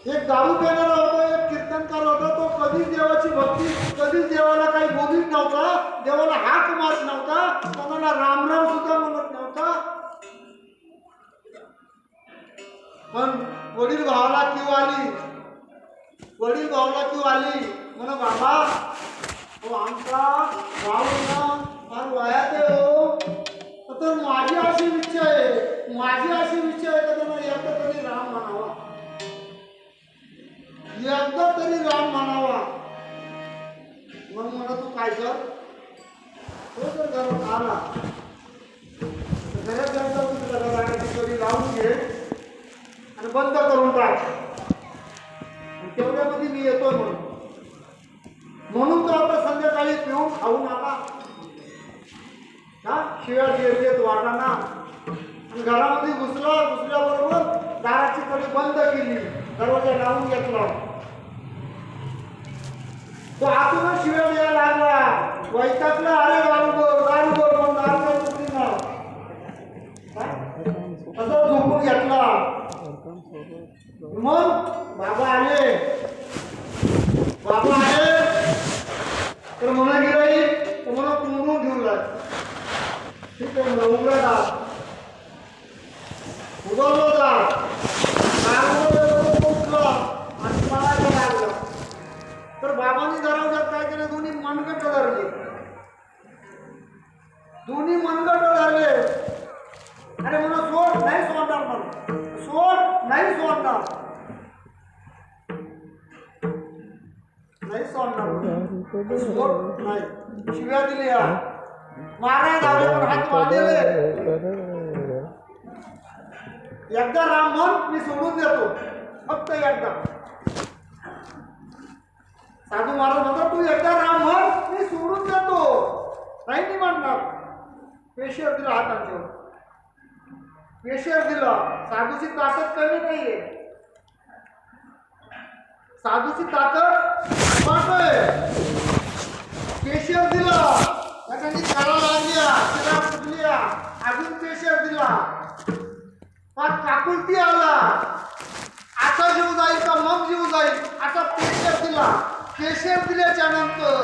एक दारू पेणारा होता, एक कीर्तनकार होता. तो कधीच देवाची भक्ती, कधीच देवाला काही बोलीत नव्हता, देवाला हाक मारत नव्हता, कोणाला रामराम सुद्धा म्हणत नव्हता. पण वडील भावाला किव आली, वडील भावाला किव आली म्हणा, बाबा हो आमचा भाऊ ना फार वयात आहे हो, तर माझी अशी इच्छा आहे, माझी अशी इच्छा आहे का त्यांना एकदा तरी राम म्हणावा, एकदा तरी राम म्हणावा. मग म्हणा तू काय कर, तो जर घरात आला घरात जायचा तुझ्या घराची कडी लावून घे आणि बंद करून टाक, तेवढ्यामध्ये मी येतो म्हणून तो आता संध्याकाळी पिऊन खाऊन आला हा, शिव्या देत वाटाणा, आणि घरामध्ये घुसल्याबरोबर दाराची कडी बंद केली, दरवाजा लावून घेतला. तो आतूनच शिव्या द्यायला लागला, वैतागला, अरे दारू बघ पण दारू चुकली ना, तसं झोपून घेतला. मग बाबा आले तर म्हणा गिराई तर म्हणा कुंडून घेऊन लाग. ठीक आहे, उघडा दार, उघडलो दार, उठला आणि मला लागला. तर बाबांनी दरवाजात काय केलं, दोन्ही मनगट धरले, दोन्ही मनगट धरले. अरे म्हणा सोड, नाही सोडणार, म्हणा सोड, नाही सोडणार, नाही सोडणार, सोड नाही. शिव्या दिल्या, मारायला धावले, पण हात वाढले. एकदा राम म्हण, मी सोडून देतो, फक्त एकदा. साधू महाराज म्हणतात, तू एकदा राम म्हण, मी सोडून देतो, नाही म्हणणार. पेशर दिला हातांच्यावर, पेशर दिला. साधूची ताकद कमी नाहीये, साधूची ताकद आहे. पेशर दिला, त्याच्यानी काळा लागल्या, शिरा फुटल्या, अजून पेशर दिला, पण काकुलती आला, आता जीव जाईल का मग जीव जाईल, असा पेशर दिला. पेशर दिल्याच्या नंतर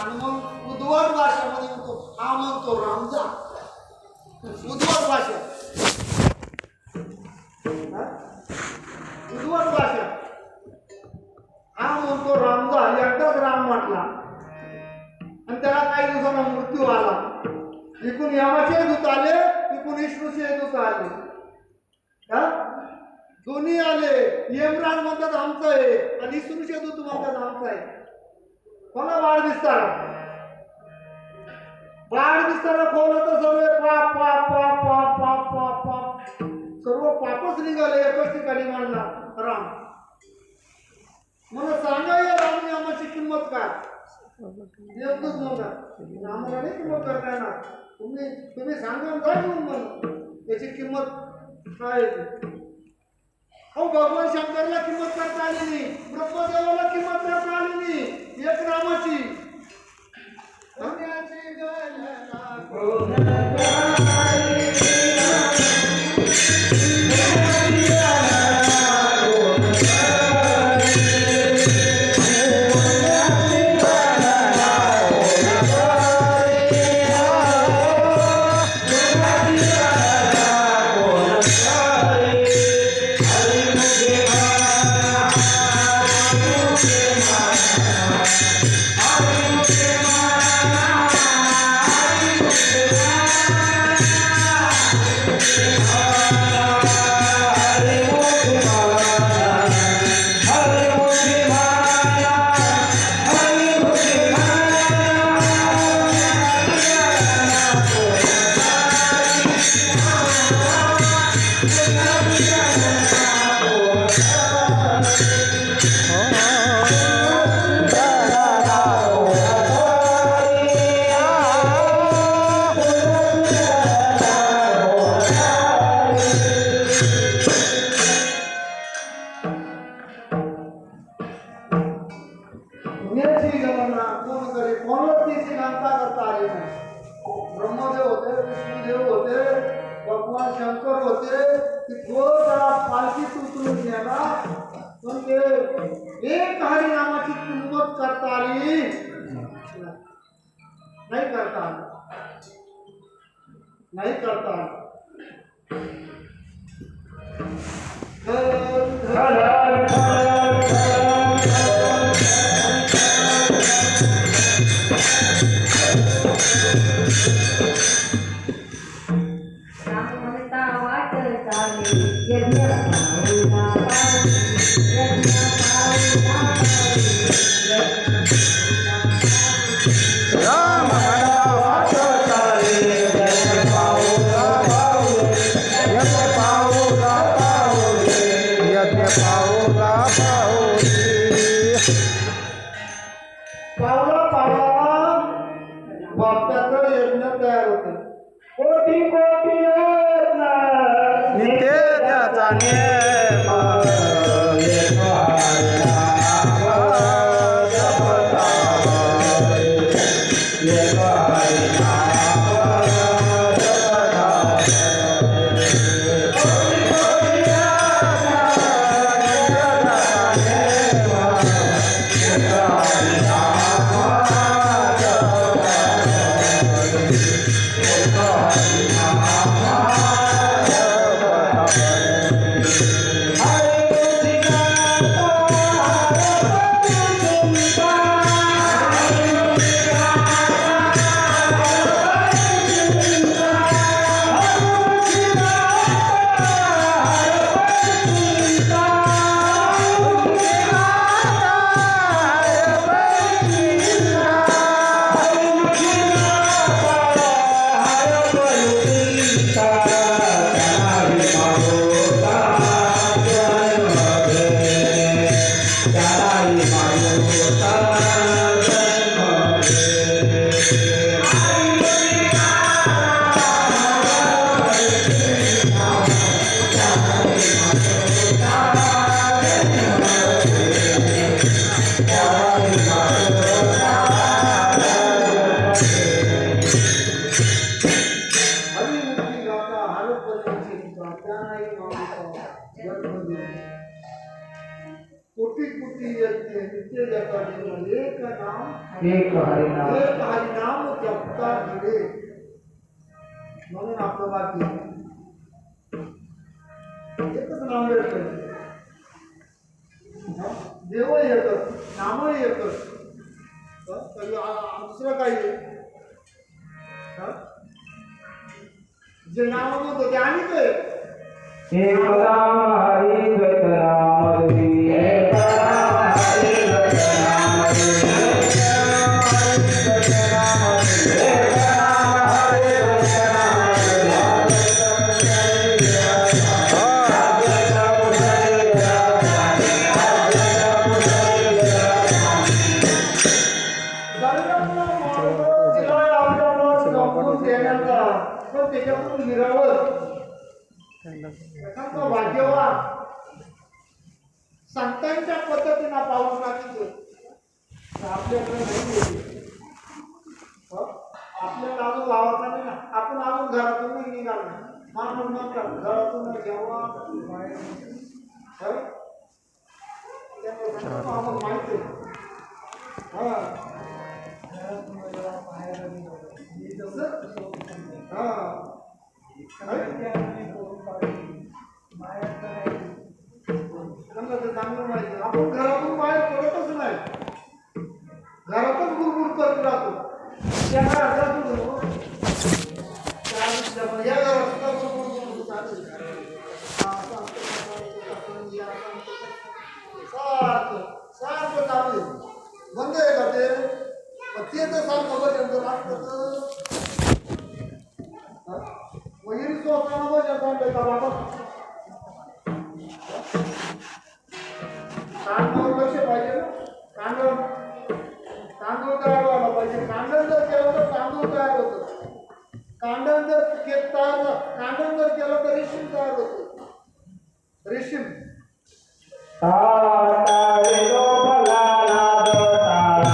आणि मग उद्वार भाषेमध्ये म्हणतो, हा म्हणतो रामजा, उद्वार भाषा, उद्वार भाषा, हा म्हणतो रामजा. एकदाच राम म्हटला आणि त्याला काही दिवसांना मृत्यू आला. इकून यमाचे दूत आले, इकून विष्णूचे दूत आले, दोन्ही आले. यमराज म्हणतात आमचं आहे आणि विष्णूचे दूत म्हणतात आमचं आहे. कोणा बाळ दिसताना, बाळ दिसताना खोल तर सर्व पाप पाप पाप पाप पाप पाप पाप सर्व पापच निघाले. एकच ठिकाणी मांडला राम. मला सांगा या राम नामाची किंमत काय, एकच नव्हता, आम्हाला नाही किंमत करता येणार. तुम्ही सांगा जा घेऊन मला याची किंमत काय. हो, भगवान शंकरला किंमत करता आली नाही, ब्रह्मदेवाला किंमत करता आली नाही, एक रामाची. दुनियाची गणना कोण करे, कोणाला तिची गणना करता आली नाही. ब्रह्मदेव होते, विष्णुदेव होते, भगवान शंकर होते, की जो त्याला पालखीत उतरून गेला, पण ते एक हरिनामाची किंमत करता आली नाही, करता आली नाही, करता आली. राम म्हणता वाट चाले यज्ञ पाहुणा पाहुणे, यज्ञ पाहुणा पाहुणे, राम म्हणता वाट चाले यज्ञ पाहुणा पाहुणे, यज्ञ पाहुणा पाहुणे, यज्ञ पाहुणा पाहुणे. पावला पावला भक्ताचं यज्ञ तयार होतं. कोटी कोटी नित्य त्याचा नेम, एक हरिनाम जपता, एक हरिनाम जपता. कोटी कोटी नित्य त्याचा नेम, एक हरिनाम जपता, एक हरिनाम कोटी कोटी यज्ञ नित्य जपता एक नाम, एक हरिनाम. एक हरिनाम जपता घडे. म्हणून आपलं वाक्य एकच नाम येतं, देव एकच, नाम एकच, दुसरं काही जे नाम होतं ते आणि काय एक राम हरी द्वैत राम हरी, एक राम हरी द्वैत राम हरी, एक राम हरी द्वैत राम हरी, एक राम हरी द्वैत राम त्याच्यातून गिरावं भाग्यवा संतांच्या पद्धतीनं पाऊस टाकायचं आपल्याकडे नाही. आपल्याला अजून गावाकडे नाही ना, आपण अजून घरातून नाही निघालो, मानव नंतर घरातून जेव्हा बाहेर आम्हाला माहिती आहे. चांगलं माहिती, आपण घरातून बाहेर पडतच नाही, घरातच गुरगुर करत राहतो. या घरात सारखं चालू आहे, बंद आहे का ते? ते तर सारखं बजेट लागतं, वहिनी स्वतःला बजेट आणलंय का बाबा? कांद्यावर लक्ष पाहिजे ना, तांदूळ तयार व्हायला पाहिजे. कांडण जर केलं तर तांदूळ तयार होतं, कांडण जर केलं तर रेशीम तयार होतं. रेशीम ताळे लोभला नाद ताळा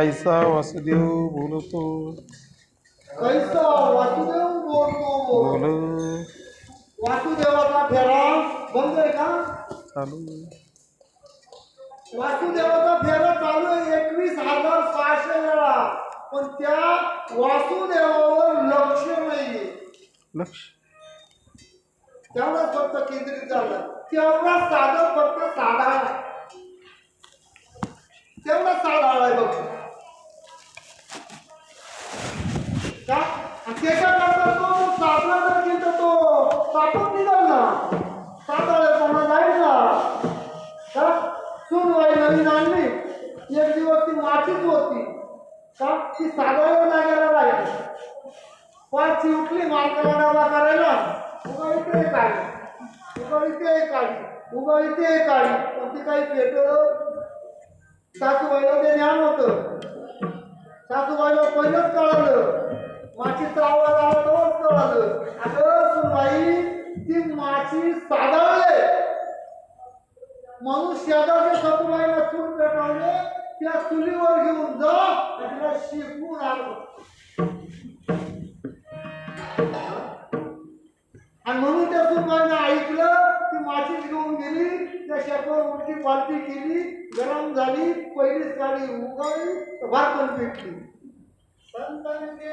कैसा वासुदेव बोलतो कैसा वासुदेव बोलतो बोल वासुदेवाचा फेरा बंद आहे का? चालू वासुदेवाचा फेरा चालू आहे 21,600 वेळा, पण त्या वासुदेवावर लक्ष नाहीये. लक्ष तेवढा फक्त केंद्रित झालं, तेवढा साधं फक्त साधा आहे, तेवढा साधा आहे बघ का. त्याच्यानंतर तो साधला जर गेला तो सापच निघाल ना, साधाळेपणा जाईल ना का. सुनवाई नवीन आणली, एक दिवस ती माचीच होती का, ती साधारण जागेला राहिली. पाच उठली मालकाला डबा करायला, उगाळी ते काढी, उगाळी ते काढी, उगाळी ते काढी, पण ती काही पेट. सासूबाईला ते ज्ञान होतं, सासूबाईला पहिलंच कळालं, माचीचा आवाज आला तेव्हाच कळालं, अगं सुनबाई ती माची साधाळले म्हणून शेजारच्या सासूबाईला चूल पेटवले, त्या चुलीवर घेऊन जा आणि तिला शिकवून आलो. आणि म्हणून त्या सुनबाईने ऐकलं, ती माचीच घेऊन गेली, त्या शेतावर उलटी पालटी केली, गरम झाली, पहिलीच काढी उगाळली, भाकण पेटली. संतांचे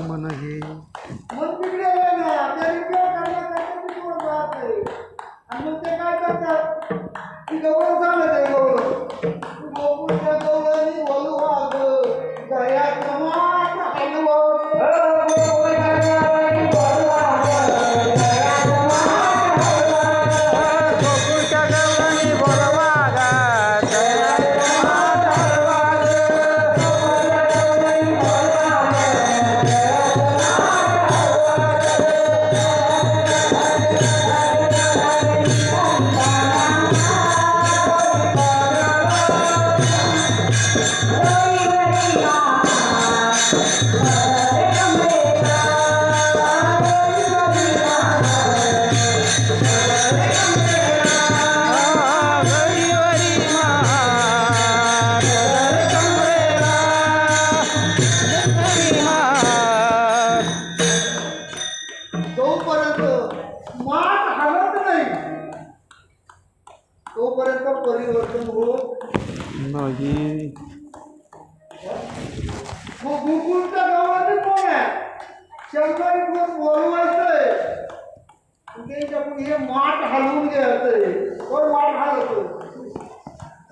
मन हे मन बिघडले ना, त्या रिपेअर करण्यासाठी किती वर्ष जाते. आणि मग ते काय करतात, ती गवळ चालत आहे, गोकुळच्या गवळणी वलू वाग गयात मात हलवं. तोपर्यंत परिवर्तन होत नाही. मग गोकुळच्या गावाने कोण आहे, शंकरी कोण बोलवायचंय, त्याच्याकडून हे माठ हलवून घ्यायचंय. कोण माठ हलवतो,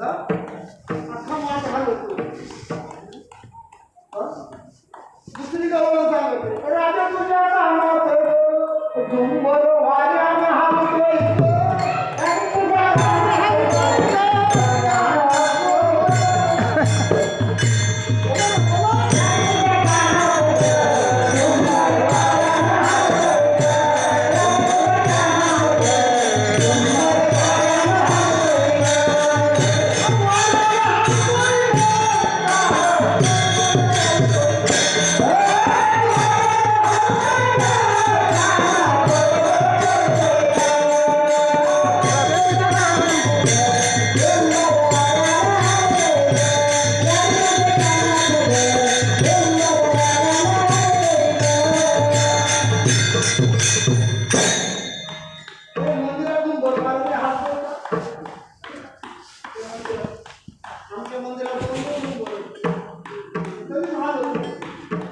अख्खा माठ हलवतो. दुसरी गावाला सांगत राजा तुझ्या कामात झुंबर वाऱ्यानं हलतोय.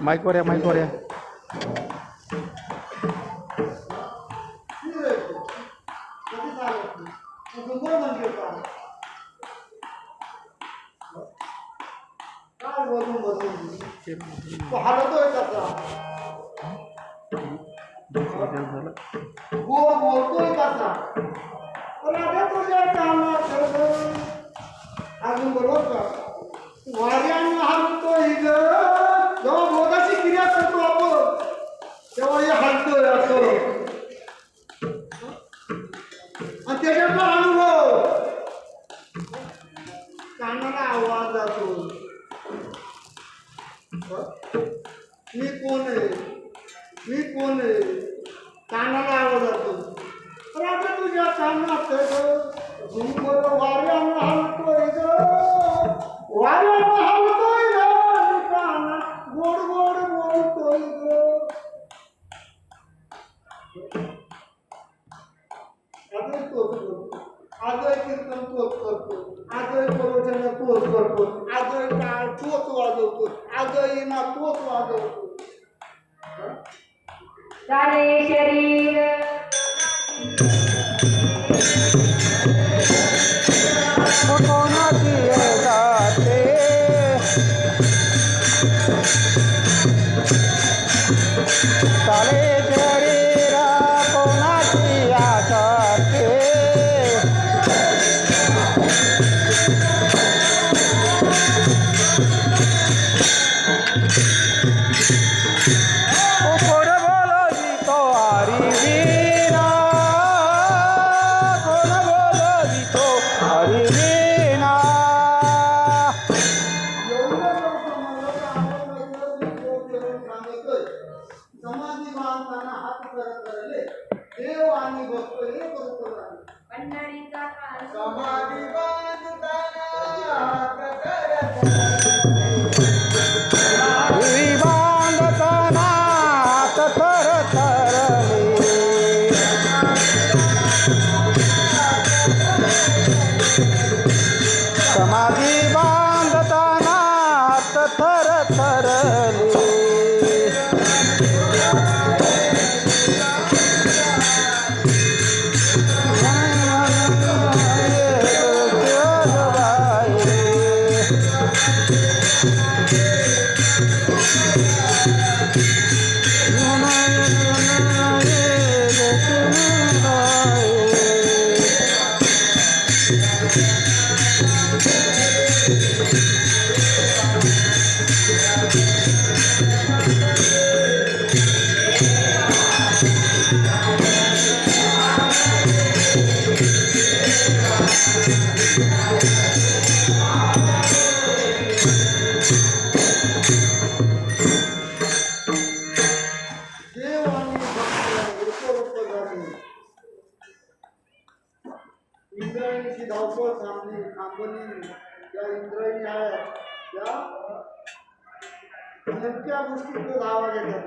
माईकवर या माईकवर या. किती वेळ येतो? कधी चालत नाही. मग डुंगर म्हणजे काय? काय बोलून तो हलतोय कसा? झालं. गोड बोलतोय कसा? राधा तुझ्या कामात अजून बरोबर का? वाऱ्यानं हलतोय ग. जेव्हा बोधाची क्रिया करतो आपण तेव्हा हे हलतोय असं. आणि त्याच्यातला अनुभव कानाला आवाज जातो. मी कोण आहे, मी कोण आहे, कानाला आवाज जातो. राधा तुझ्या कानात झुंबर वाऱ्यानं हलतोय ग. वाऱ्यानं हलतोय ग. काना गोड गोड बोलतोय ग. आजही तोच करतो, आजही कीर्तन तोच करतो, आजही प्रवचन तोच करतो, आजही टाळ तोच वाजवतो, आजही ना तोच वाजवतो. सारे शरीर कोणाची जाते सारे शरीर कोणाची आसते कोण बोलवी तो हरिवीरा कोण बोलवी तो हरिवीरा समाधी बांधताना हात करत राहिले देव आणि भक्त हे करू राहिले. पंढरीचा काळ समाधी बांधताना हात करत बांधताना थर थरले समाधी बांधताना थर थरले देव आणि भक्त एकरूप झाले. इंद्रायणीची धावपळ थांबली. त्या इंद्रायणी आहेत त्या नेमक्या गोष्टीचा दावा घेतात.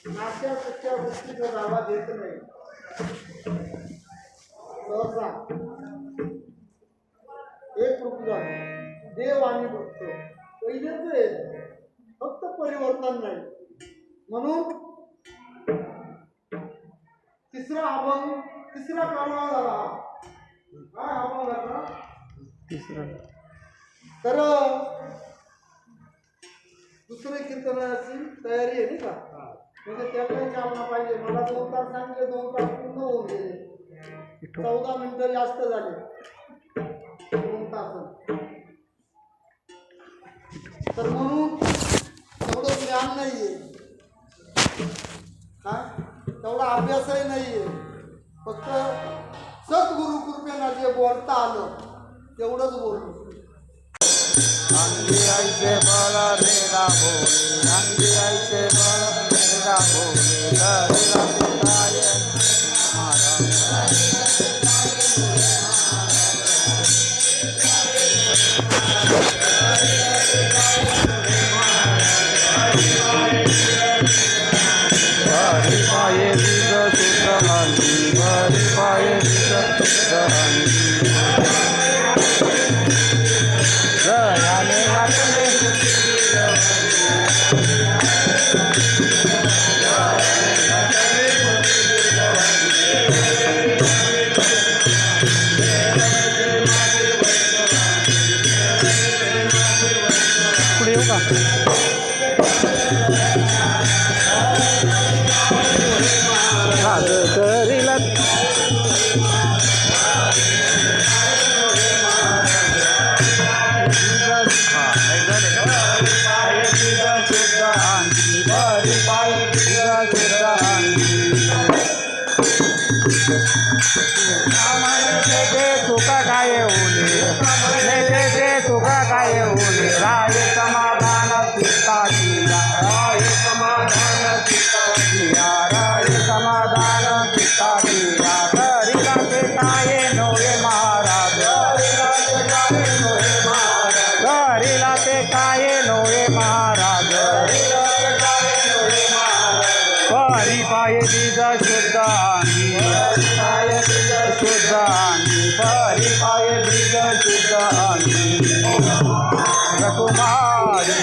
नाश्या सच्च्या गोष्टीचा दावा घेत नाही. सहसा एक रूप झालं देव आणि भक्त पहिलेच आहे, फक्त परिवर्तन नाही. म्हणून तिसरा कालवा झाला. काय अभंग झाला? तिसरं तर दुसरे कीर्तनाची तयारी आहे नाही का? म्हणजे त्याकडे चालना पाहिजे. मला 2 तास सांगितले, 2 तास पूर्ण होऊन गेले. 14 मिनिटं जास्त झाले 2 तास. तर म्हणून तेवढं ज्ञान नाहीये, तेवढा अभ्यासही नाहीये. फक्त सद्गुरु कृपेनं जे बोलता आलं तेवढंच बोललो. अंगी ऐसे बल रेला बोले अंगी ऐसे बल रेला बोले रेला बोलाय हरि पाये विग सुतहंती हरि पाये विग सुतहंती जयाने वाटले सुख काय ओले नेतेचे सुख काय ओले राहे समाधान चित्ताची राहे समाधान चित्ताची राहे समाधान चित्ताची करीला ते काय नोवे महाराज करीला ते काय नोवे महाराज परी पाय बीज शुद्ध अंगी शुद्ध अंगी परी पाय बीज शुद्ध अंगी कुमारी